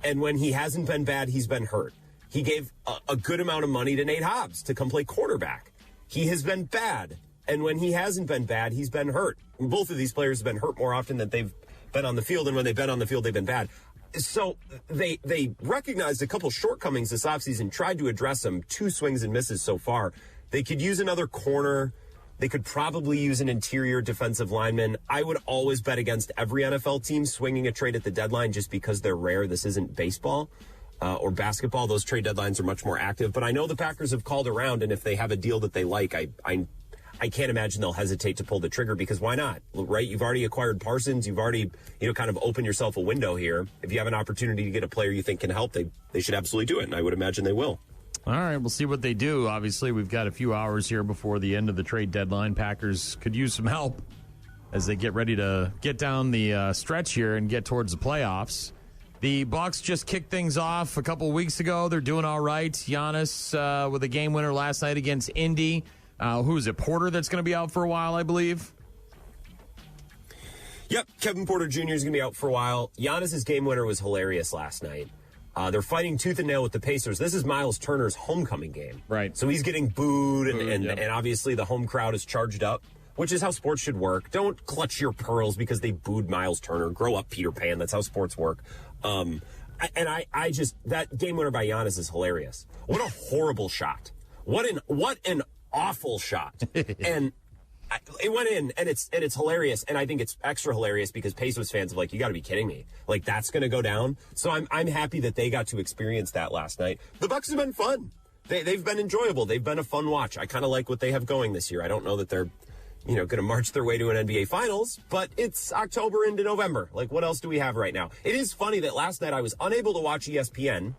and when he hasn't been bad, he's been hurt. He gave a good amount of money to Nate Hobbs to come play quarterback. He has been bad, and when he hasn't been bad, he's been hurt. Both of these players have been hurt more often than they've been on the field, and when they've been on the field, they've been bad. So they recognized a couple shortcomings this offseason, tried to address them, 2 swings and misses so far. They could use another corner. They could probably use an interior defensive lineman. I would always bet against every NFL team swinging a trade at the deadline just because they're rare. This isn't baseball or basketball. Those trade deadlines are much more active. But I know the Packers have called around, and if they have a deal that they like, I can't imagine they'll hesitate to pull the trigger, because why not, right? You've already acquired Parsons. You've already, kind of opened yourself a window here. If you have an opportunity to get a player you think can help, they should absolutely do it, and I would imagine they will. All right, we'll see what they do. Obviously, we've got a few hours here before the end of the trade deadline. Packers could use some help as they get ready to get down the stretch here and get towards the playoffs. The Bucs just kicked things off a couple weeks ago. They're doing all right. Giannis with a game winner last night against Indy. Who is it? Porter that's going to be out for a while, I believe. Yep, Kevin Porter Jr. is going to be out for a while. Giannis's game winner was hilarious last night. They're fighting tooth and nail with the Pacers. This is Miles Turner's homecoming game. Right. So he's getting booed, and obviously the home crowd is charged up, which is how sports should work. Don't clutch your pearls because they booed Miles Turner. Grow up, Peter Pan. That's how sports work. I just, that game winner by Giannis is hilarious. What a horrible shot. What an awful shot. And it went in, and it's hilarious, and I think it's extra hilarious because Pacers fans are like, you got to be kidding me. Like, that's going to go down. So I'm happy that they got to experience that last night. The Bucs have been fun. They've been enjoyable. They've been a fun watch. I kind of like what they have going this year. I don't know that they're going to march their way to an NBA Finals, but it's October into November. Like, what else do we have right now? It is funny that last night I was unable to watch ESPN,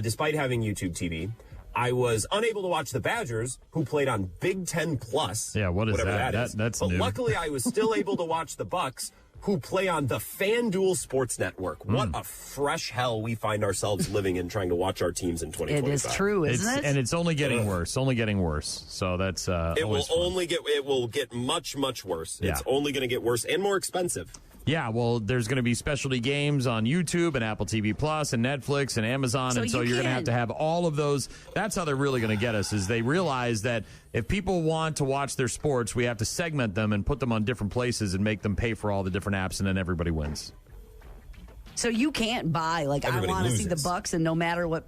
despite having YouTube TV. I was unable to watch the Badgers, who played on Big Ten Plus. Yeah, what is whatever that? that is. That's but new. Luckily, I was still able to watch the Bucs, who play on the FanDuel Sports Network. What a fresh hell we find ourselves living in trying to watch our teams in 2025. It is true, isn't it? And it's only getting worse. Only getting worse. So that's it will get much, much worse. Yeah. It's only going to get worse and more expensive. Yeah, well, there's going to be specialty games on YouTube and Apple TV Plus and Netflix and Amazon, and so you're going to have all of those. That's how they're really going to get us, is they realize that if people want to watch their sports, we have to segment them and put them on different places and make them pay for all the different apps, and then everybody wins. So you can't buy, like, Everybody I want to see the loses. Bucs, and no matter what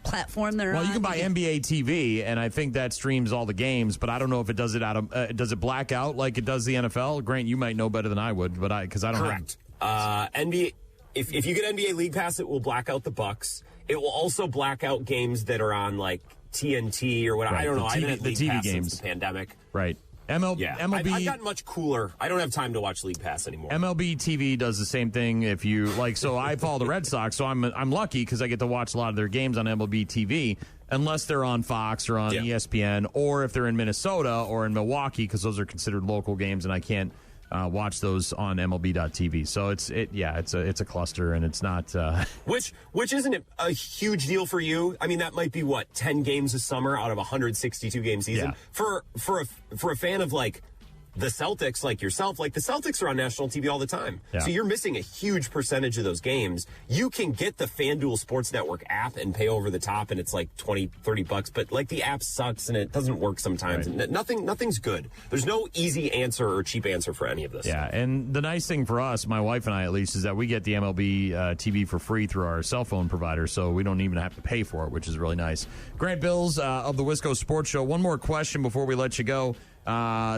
platform they're on. Well, you can buy NBA TV, and I think that streams all the games, but I don't know if it does it out of does it black out like it does the NFL? Grant, you might know better than I would, but because I don't. Correct. NBA. If you get NBA League Pass, it will black out the Bucs. It will also black out games that are on like TNT or whatever. Right. I don't know. I haven't had the League TV Pass games since the pandemic. Right. MLB. I've gotten much cooler. I don't have time to watch League Pass anymore. MLB TV does the same thing. If you like, so I follow the Red Sox, so I'm lucky because I get to watch a lot of their games on MLB TV, unless they're on Fox or on ESPN, or if they're in Minnesota or in Milwaukee, because those are considered local games, and I can't watch those on MLB.TV. So it's a cluster, and it's not. Which isn't a huge deal for you? I mean, that might be 10 games a summer out of a 162 game season. Yeah. For a fan of like the Celtics, like yourself, like the Celtics are on national TV all the time. Yeah. So you're missing a huge percentage of those games. You can get the FanDuel Sports Network app and pay over the top, and it's like $20-$30, but like the app sucks and it doesn't work sometimes. Right. And nothing's good. There's no easy answer or cheap answer for any of this. Yeah, and the nice thing for us, my wife and I at least, is that we get the MLB TV for free through our cell phone provider, so we don't even have to pay for it, which is really nice. Grant Bilse of the Wisco Sports Show. One more question before we let you go.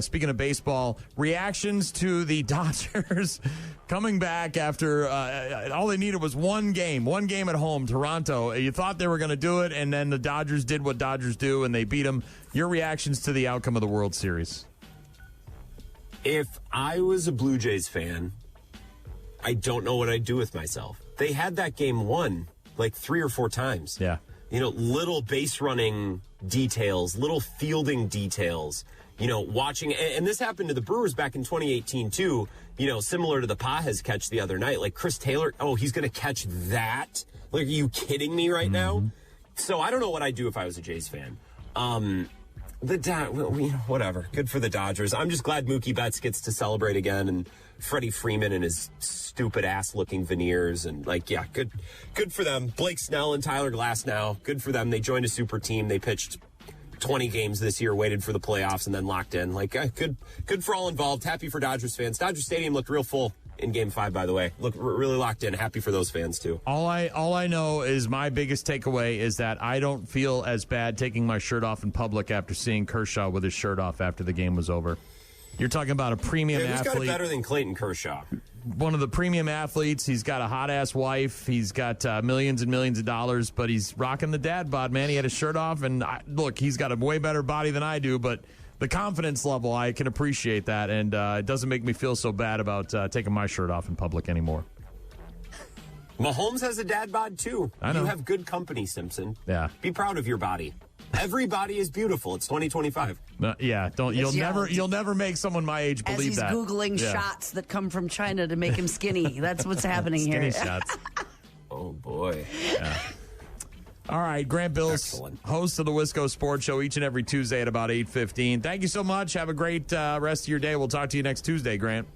Speaking of baseball, reactions to the Dodgers coming back after all they needed was one game at home, Toronto. You thought they were going to do it, and then the Dodgers did what Dodgers do, and they beat them. Your reactions to the outcome of the World Series? If I was a Blue Jays fan, I don't know what I'd do with myself. They had that game won like 3 or 4 times. Yeah. Little base running details, little fielding details. watching, and this happened to the Brewers back in 2018 too, similar to the Pajes catch the other night. Like Chris Taylor, he's going to catch that? Like, are you kidding me right now? So I don't know what I'd do if I was a Jays fan. Whatever. Good for the Dodgers. I'm just glad Mookie Betts gets to celebrate again, and Freddie Freeman and his stupid ass looking veneers, and good for them. Blake Snell and Tyler Glasnow, good for them. They joined a super team. They pitched 20 games this year, waited for the playoffs, and then locked in. Good for all involved. Happy for Dodgers fans. Dodger Stadium looked real full in Game 5, by the way. Look, really locked in. Happy for those fans, too. All I know is my biggest takeaway is that I don't feel as bad taking my shirt off in public after seeing Kershaw with his shirt off after the game was over. You're talking about a premium who's athlete. Who's got it better than Clayton Kershaw? One of the premium athletes. He's got a hot-ass wife. He's got millions and millions of dollars, but he's rocking the dad bod, man. He had his shirt off, and look, he's got a way better body than I do, but the confidence level, I can appreciate that, and it doesn't make me feel so bad about taking my shirt off in public anymore. Mahomes has a dad bod, too. I know. You have good company, Simpson. Yeah. Be proud of your body. Every body is beautiful. It's 2025. You'll never make someone my age believe that. As he's Googling shots that come from China to make him skinny. That's what's happening skinny here. Shots. Oh, boy. Yeah. All right, Grant Bilse, host of the Wisco Sports Show each and every Tuesday at about 8:15. Thank you so much. Have a great rest of your day. We'll talk to you next Tuesday, Grant.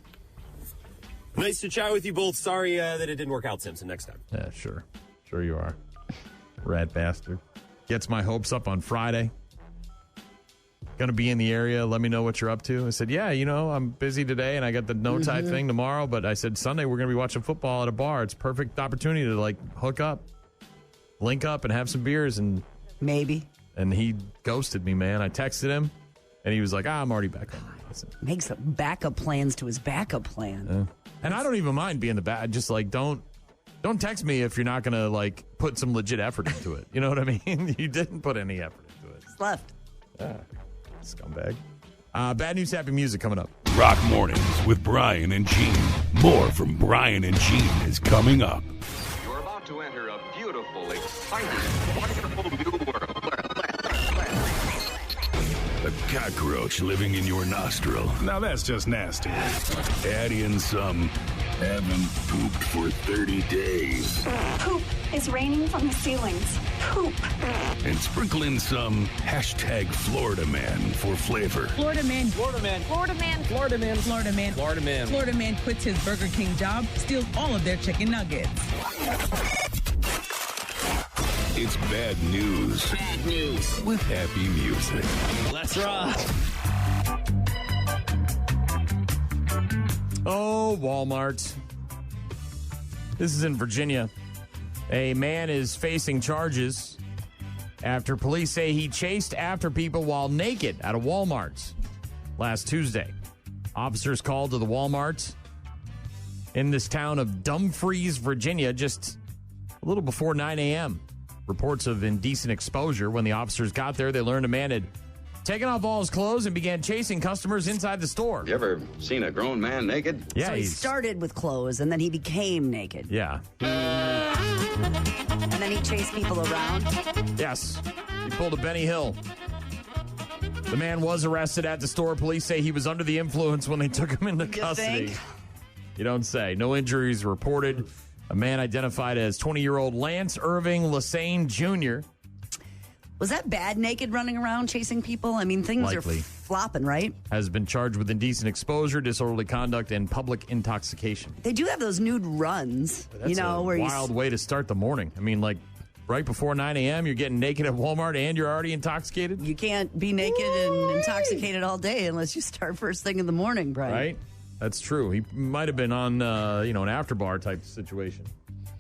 Nice to chat with you both. Sorry that it didn't work out, Simpson. Next time. Yeah, sure. Sure you are. Rat bastard. Gets my hopes up on Friday. Going to be in the area. Let me know what you're up to. I said, yeah, I'm busy today, and I got the no-tie thing tomorrow. But I said, Sunday, we're going to be watching football at a bar. It's a perfect opportunity to, hook up, link up, and have some beers. And maybe. And he ghosted me, man. I texted him, and he was like, I'm already back home. Makes backup plans to his backup plan. And I don't even mind being the back. Just, don't text me if you're not going to, put some legit effort into it. You know what I mean? You didn't put any effort into it. It's left. Scumbag. Bad news, happy music coming up. Rock Mornings with Brian and Gene. More from Brian and Gene is coming up. You're about to enter a beautiful, exciting, wonderful new world. A cockroach living in your nostril. Now that's just nasty. Add in some haven't pooped for 30 days. Poop is raining from the ceilings. Poop. And sprinkle in some hashtag Florida Man for flavor. Florida Man. Florida Man. Florida Man. Florida Man. Florida Man. Florida Man. Florida Man quits his Burger King job, steals all of their chicken nuggets. It's bad news. Bad news. With happy music. Let's rock. Oh, Walmart. This is in Virginia. A man is facing charges after police say he chased after people while naked at a Walmart last Tuesday. Officers called to the Walmart in this town of Dumfries, Virginia, just a little before 9 a.m. Reports of indecent exposure. When the officers got there, they learned a man had taken off all his clothes and began chasing customers inside the store. You ever seen a grown man naked? Yeah, so he started with clothes, and then he became naked. Yeah. And then he chased people around? Yes. He pulled a Benny Hill. The man was arrested at the store. Police say he was under the influence when they took him into custody. Think? You don't say. No injuries reported. A man identified as 20-year-old Lance Irving Lassane Jr. Was that bad naked running around chasing people? I mean, things Likely. are flopping, right? Has been charged with indecent exposure, disorderly conduct, and public intoxication. They do have those nude runs, That's a where wild way to start the morning. I mean, right before 9 a.m., you're getting naked at Walmart and you're already intoxicated? You can't be naked and intoxicated all day unless you start first thing in the morning, Brian. Right? That's true. He might have been on, an after-bar type situation.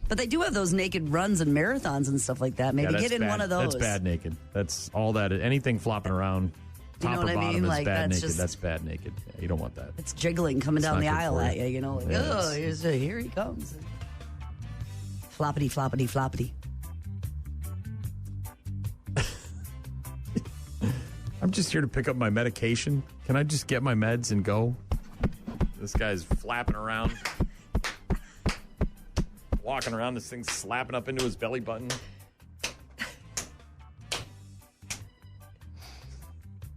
But they do have those naked runs and marathons and stuff like that. Maybe get in one of those. That's bad naked. That's all that. Anything flopping around, top or bottom, is bad naked. That's bad naked. Yeah, you don't want that. It's jiggling coming down the aisle at you, Yeah, here he comes. Floppity, floppity, floppity. I'm just here to pick up my medication. Can I just get my meds and go? This guy's flapping around. Walking around, this thing's slapping up into his belly button.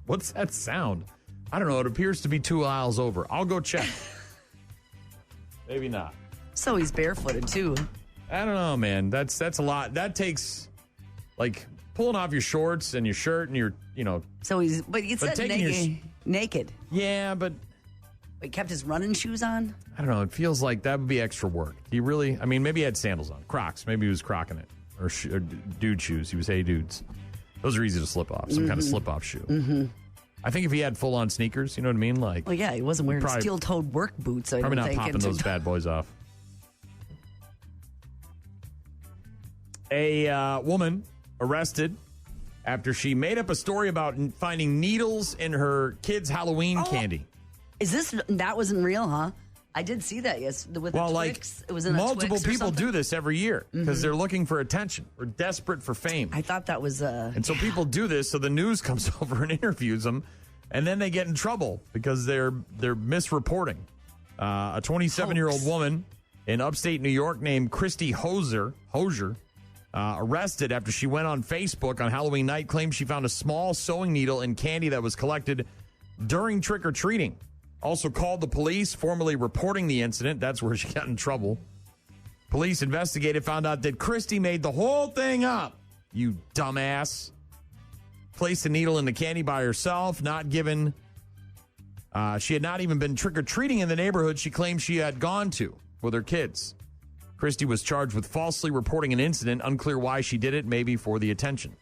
What's that sound? I don't know. It appears to be 2 aisles over. I'll go check. Maybe not. So he's barefooted, too. I don't know, man. That's a lot. That takes, like, pulling off your shorts and your shirt and your, So he's, but he said naked. Yeah, but. He kept his running shoes on? I don't know. It feels like that would be extra work. He really, maybe he had sandals on. Crocs. Maybe he was crocking it. Or dude shoes. He was, hey, dudes. Those are easy to slip off. Some kind of slip-off shoe. Mm-hmm. I think if he had full-on sneakers, you know what I mean? Like, well, yeah, he wasn't wearing steel-toed work boots. Probably not popping those bad boys off. A woman arrested after she made up a story about finding needles in her kids' Halloween candy. That wasn't real, huh? I did see that, yes. With the Twix. It was in multiple a Twix or people something? do this every year because they're looking for attention. We're desperate for fame. I thought that was... and so people do this, so the news comes over and interviews them, and then they get in trouble because they're misreporting. A 27-year-old woman in upstate New York named Christy Hosier, arrested after she went on Facebook on Halloween night, claimed she found a small sewing needle in candy that was collected during trick-or-treating. Also called the police, formally reporting the incident. That's where she got in trouble. Police investigated, found out that Christy made the whole thing up. You dumbass. Placed the needle in the candy by herself, not given... she had not even been trick-or-treating in the neighborhood she claimed she had gone to with her kids. Christy was charged with falsely reporting an incident. Unclear why she did it, maybe for the attention.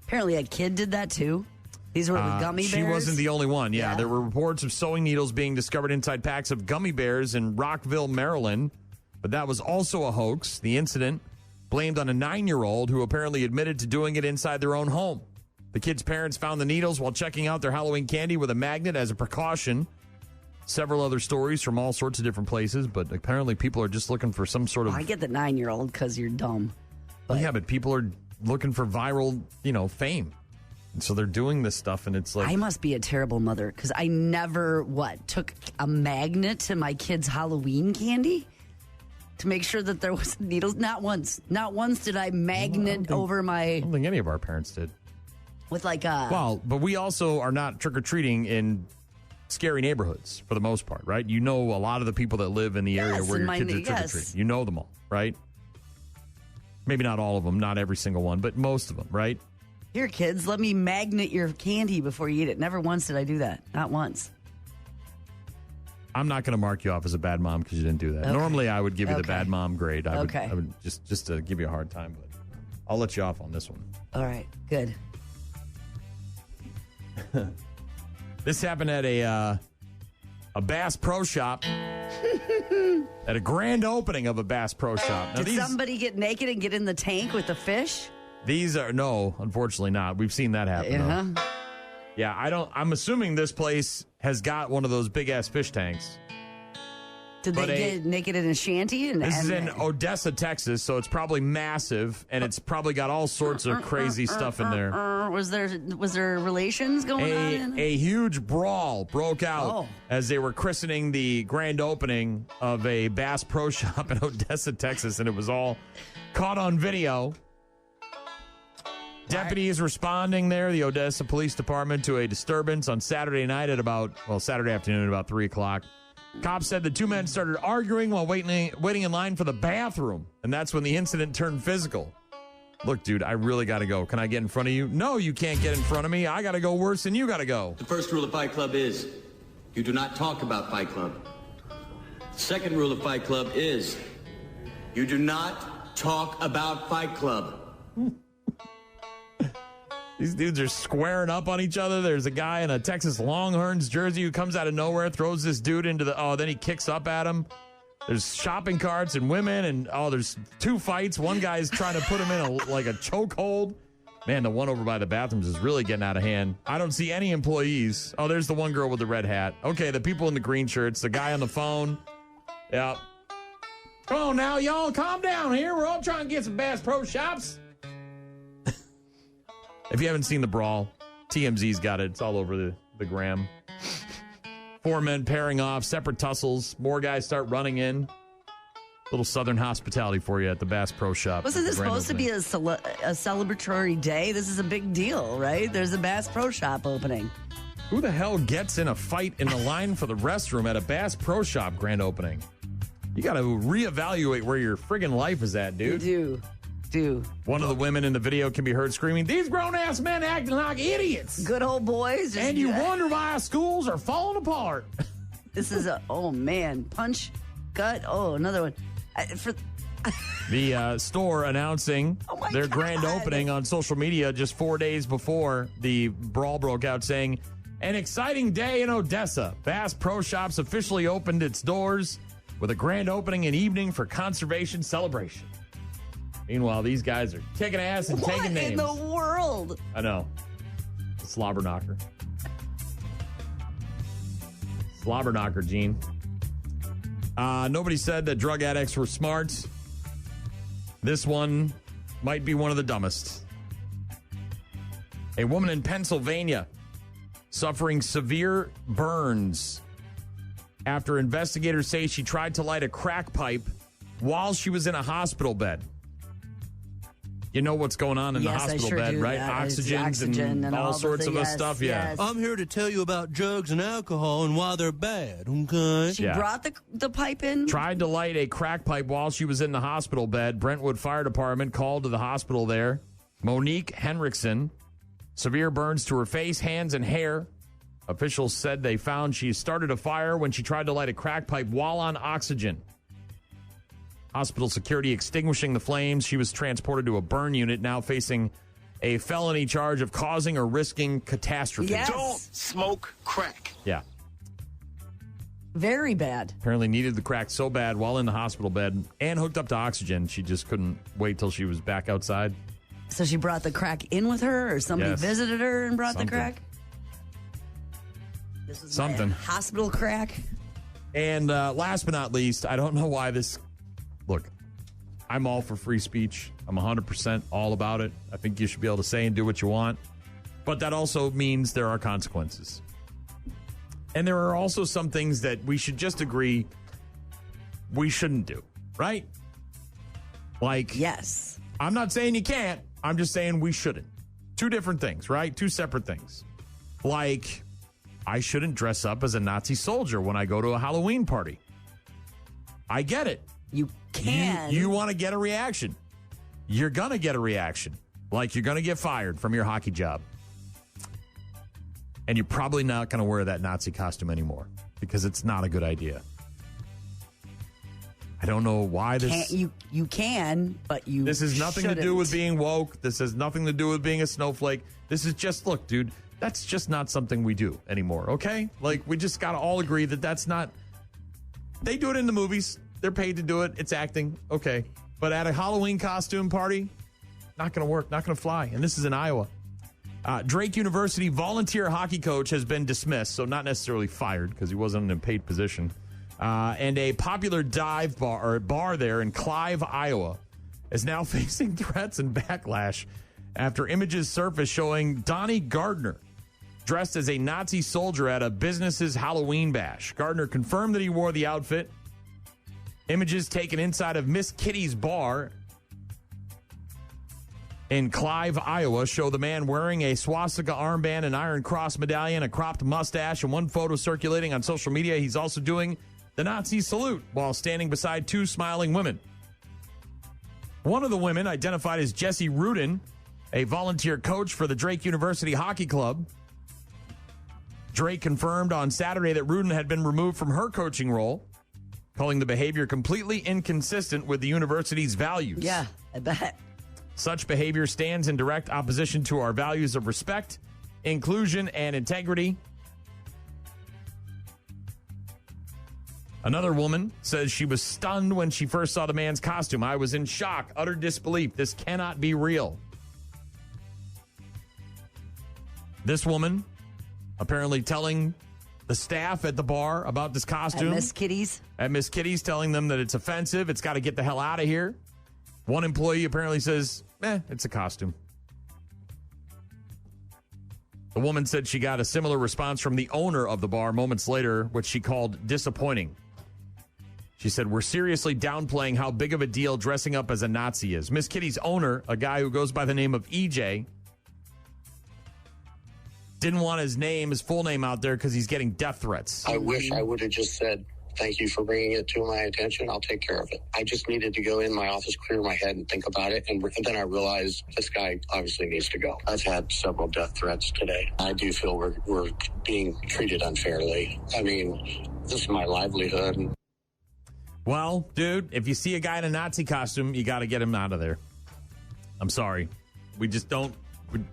Apparently a kid did that, too. These were the gummy bears? She wasn't the only one. Yeah, there were reports of sewing needles being discovered inside packs of gummy bears in Rockville, Maryland. But that was also a hoax. The incident blamed on a 9-year-old who apparently admitted to doing it inside their own home. The kids' parents found the needles while checking out their Halloween candy with a magnet as a precaution. Several other stories from all sorts of different places, but apparently people are just looking for some sort of... I get the 9-year-old because you're dumb. But... Yeah, but people are looking for viral, fame. And so they're doing this stuff, and it's like... I must be a terrible mother, because I never, took a magnet to my kids' Halloween candy to make sure that there was needles? Not once. Not once did I magnet over my... I don't think any of our parents did. With like a... Well, but we also are not trick-or-treating in scary neighborhoods, for the most part, right? You know a lot of the people that live in the area where your kids are trick-or-treating. You know them all, right? Maybe not all of them, not every single one, but most of them, right? Here, kids, let me magnet your candy before you eat it. Never once did I do that. Not once. I'm not going to mark you off as a bad mom because you didn't do that. Okay. Normally, I would give you the bad mom grade. I would just to give you a hard time, but I'll let you off on this one. All right, good. This happened at a Bass Pro Shop. At a grand opening of a Bass Pro Shop. Now, did somebody get naked and get in the tank with the fish? These are, no, unfortunately not. We've seen that happen. Though. Yeah, I'm assuming this place has got one of those big ass fish tanks. Did they get naked in a shanty? This is in Odessa, Texas, so it's probably massive, and it's probably got all sorts of crazy stuff in there. Was there relations going on? A huge brawl broke out as they were christening the grand opening of a Bass Pro Shop in Odessa, Texas, and it was all caught on video. Deputies responding there, the Odessa Police Department, to a disturbance on Saturday afternoon at about 3 o'clock. Cops said the two men started arguing while waiting in line for the bathroom, and that's when the incident turned physical. Look, dude, I really got to go. Can I get in front of you? No, you can't get in front of me. I got to go worse than you got to go. The first rule of Fight Club is you do not talk about Fight Club. The second rule of Fight Club is you do not talk about Fight Club. These dudes are squaring up on each other. There's a guy in a Texas Longhorns jersey who comes out of nowhere, throws this dude into then he kicks up at him. There's shopping carts and women, and there's two fights. One guy's trying to put him in a chokehold. Man, the one over by the bathrooms is really getting out of hand. I don't see any employees. Oh, there's the one girl with the red hat. Okay, the people in the green shirts, the guy on the phone. Yeah. Come on now, y'all, calm down here. We're all trying to get some Bass Pro Shops. If you haven't seen the brawl, TMZ's got it. It's all over the gram. 4 men pairing off, separate tussles. More guys start running in. Little Southern hospitality for you at the Bass Pro Shop. Wasn't this supposed to be a celebratory day? This is a big deal, right? There's a Bass Pro Shop opening. Who the hell gets in a fight in the line for the restroom at a Bass Pro Shop grand opening? You got to reevaluate where your friggin' life is at, dude. You do. One of the women in the video can be heard screaming, "These grown-ass men acting like idiots." Good old boys. And you wonder why our schools are falling apart. This is oh, man. Punch, gut. Oh, another one. The store announcing their grand opening on social media just 4 days before the brawl broke out, saying, "An exciting day in Odessa. Bass Pro Shops officially opened its doors with a grand opening and evening for conservation celebration." Meanwhile, these guys are kicking ass and taking names. What in the world? I know. Slobber knocker. Slobber knocker, Gene. Nobody said that drug addicts were smart. This one might be one of the dumbest. A woman in Pennsylvania suffering severe burns after investigators say she tried to light a crack pipe while she was in a hospital bed. You know what's going on in the hospital bed, right? Oxygen and all sorts of stuff. Yeah. Yes. I'm here to tell you about drugs and alcohol and why they're bad, okay? She brought the pipe in? Tried to light a crack pipe while she was in the hospital bed. Brentwood Fire Department called to the hospital there. Monique Henriksen, severe burns to her face, hands, and hair. Officials said they found she started a fire when she tried to light a crack pipe while on oxygen. Hospital security extinguishing the flames. She was transported to a burn unit, now facing a felony charge of causing or risking catastrophe. Yes. Don't smoke crack. Yeah. Very bad. Apparently needed the crack so bad while in the hospital bed and hooked up to oxygen, she just couldn't wait till she was back outside. So she brought the crack in with her, or somebody visited her and brought the crack? This was something. Hospital crack. And last but not least, I don't know why this... Look, I'm all for free speech. I'm 100% all about it. I think you should be able to say and do what you want. But that also means there are consequences. And there are also some things that we should just agree we shouldn't do, right? Like, yes. I'm not saying you can't. I'm just saying we shouldn't. Two different things, right? Two separate things. Like, I shouldn't dress up as a Nazi soldier when I go to a Halloween party. I get it. You can. You want to get a reaction. You're going to get a reaction. Like you're going to get fired from your hockey job. And you're probably not going to wear that Nazi costume anymore because it's not a good idea. I don't know why this... You can, but you This has nothing to do with being woke. This has nothing to do with being a snowflake. This is just, look, dude, that's just not something we do anymore, okay? Like, we just got to all agree that that's not... They do it in the movies. They're paid to do it. It's acting. Okay. But at a Halloween costume party, not going to work. Not going to fly. And this is in Iowa. Drake University volunteer hockey coach has been dismissed, so not necessarily fired because he wasn't in a paid position. And a popular dive bar there in Clive, Iowa, is now facing threats and backlash after images surfaced showing Donnie Gardner dressed as a Nazi soldier at a business's Halloween bash. Gardner confirmed that he wore the outfit. Images taken inside of Miss Kitty's bar in Clive, Iowa, show the man wearing a swastika armband, an Iron Cross medallion, a cropped mustache, and one photo circulating on social media. He's also doing the Nazi salute while standing beside two smiling women. One of the women, identified as Jessie Rudin, a volunteer coach for the Drake University Hockey Club. Drake confirmed on Saturday that Rudin had been removed from her coaching role, calling the behavior completely inconsistent with the university's values. Yeah, I bet. Such behavior stands in direct opposition to our values of respect, inclusion, and integrity. Another woman says she was stunned when she first saw the man's costume. I was in shock, utter disbelief. This cannot be real. This woman apparently telling the staff at the bar about this costume. At Miss Kitty's? At Miss Kitty's, telling them that it's offensive. It's got to get the hell out of here. One employee apparently says, it's a costume. The woman said she got a similar response from the owner of the bar moments later, which she called disappointing. She said, we're seriously downplaying how big of a deal dressing up as a Nazi is. Miss Kitty's owner, a guy who goes by the name of EJ, didn't want his full name out there because he's getting death threats. I wish I would have just said, thank you for bringing it to my attention. I'll take care of it. I just needed to go in my office, clear my head, and think about it. And then I realized this guy obviously needs to go. I've had several death threats today. I do feel we're being treated unfairly. I mean, this is my livelihood. Well, dude, if you see a guy in a Nazi costume, you got to get him out of there. I'm sorry. We just don't.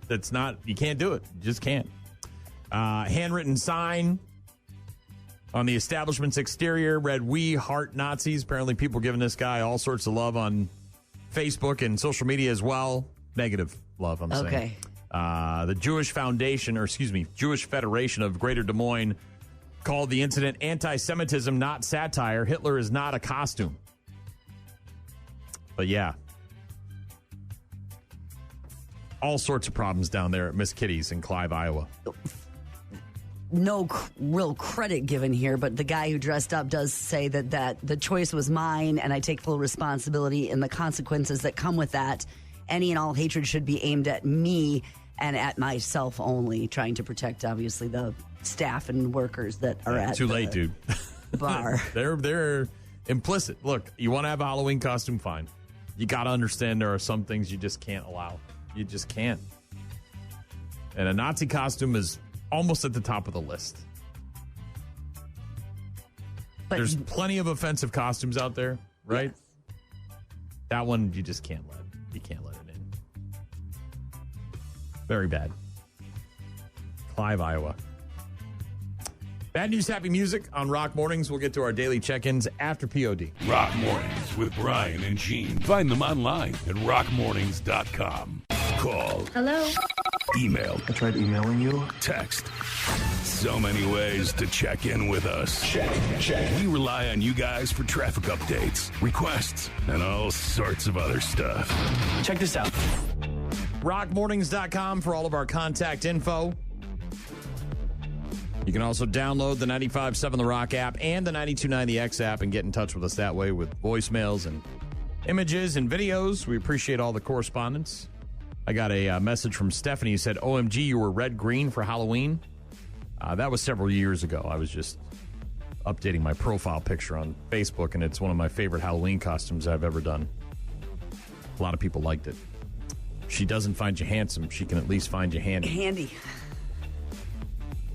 That's not. You can't do it. You just can't. Handwritten sign on the establishment's exterior read, "We heart Nazis." Apparently people giving this guy all sorts of love on Facebook and social media as well. Negative love, I'm saying. Okay. The Jewish Federation of Greater Des Moines called the incident anti-Semitism, not satire. Hitler is not a costume. But yeah. All sorts of problems down there at Miss Kitty's in Clive, Iowa. No real credit given here, but the guy who dressed up does say that the choice was mine, and I take full responsibility in the consequences that come with that. Any and all hatred should be aimed at me and at myself only, trying to protect, obviously, the staff and workers that are at too late, dude. Bar. They're implicit. Look, you want to have a Halloween costume, fine. You got to understand there are some things you just can't allow. You just can't. And a Nazi costume is almost at the top of the list. But there's plenty of offensive costumes out there, right? Yes. That one you just can't let it in. Very bad. Clive, Iowa. Bad news, happy music on Rock Mornings. We'll get to our daily check-ins after POD. Rock Mornings with Brian and Gene. Find them online at rockmornings.com. Call. Hello. Email. I tried emailing you. Text. So many ways to check in with us. Check. We rely on you guys for traffic updates, requests, and all sorts of other stuff. Check this out. rockmornings.com for all of our contact info. You can also download the 95.7 The Rock app and the 92.9 The X app and get in touch with us that way with voicemails and images and videos. We appreciate all the correspondence. I got a message from Stephanie who said, OMG, you were red-green for Halloween. That was several years ago. I was just updating my profile picture on Facebook, and it's one of my favorite Halloween costumes I've ever done. A lot of people liked it. If she doesn't find you handsome, she can at least find you handy. Handy.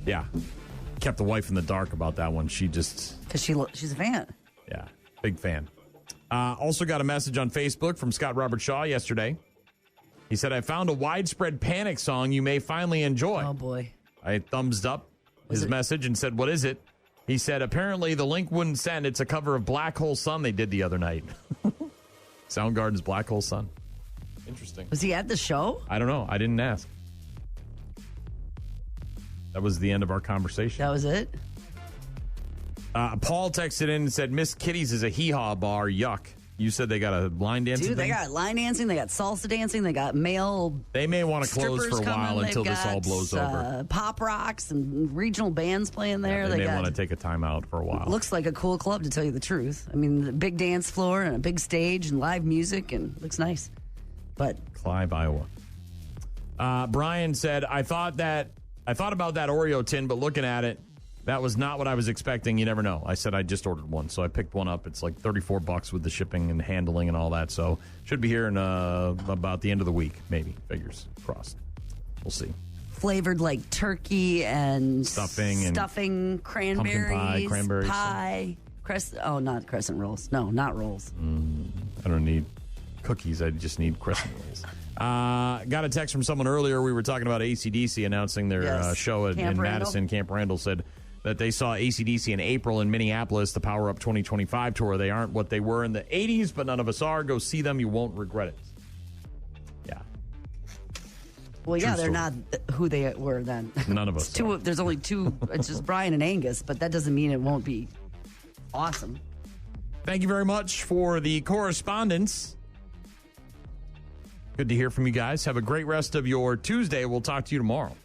Yeah. Kept the wife in the dark about that one. She just... Because she's a fan. Yeah, big fan. Also got a message on Facebook from Scott Robert Shaw yesterday. He said, I found a widespread panic song you may finally enjoy. Oh, boy. I thumbs up his message and said, what is it? He said, apparently the link wouldn't send. It's a cover of Black Hole Sun they did the other night. Soundgarden's Black Hole Sun. Interesting. Was he at the show? I don't know. I didn't ask. That was the end of our conversation. That was it? Paul texted in and said, Miss Kitty's is a hee-haw bar. Yuck. You said they got a line dancing Dude, they thing? got line dancing. They got salsa dancing. They got male They may want to close for a while until this all blows over. Pop rocks and regional bands playing there. Yeah, they may want to take a time out for a while. Looks like a cool club, to tell you the truth. I mean, the big dance floor and a big stage and live music, and looks nice. But Clive, Iowa. Brian said, I thought about that Oreo tin, but looking at it, that was not what I was expecting. You never know. I said I just ordered one, so I picked one up. It's like $34 with the shipping and handling and all that. So should be here in about the end of the week, maybe. Fingers crossed. We'll see. Flavored like turkey and stuffing, cranberries, cranberries, pie, not crescent rolls. No, not rolls. I don't need cookies. I just need crescent rolls. Got a text from someone earlier. We were talking about AC/DC announcing their show in Madison. Camp Randall said that they saw AC/DC in April in Minneapolis, the Power Up 2025 tour. They aren't what they were in the 80s, but none of us are. Go see them. You won't regret it. Yeah. Well, yeah, they're not who they were then. None of us. There's only two. It's just Brian and Angus, but that doesn't mean it won't be awesome. Thank you very much for the correspondence. Good to hear from you guys. Have a great rest of your Tuesday. We'll talk to you tomorrow.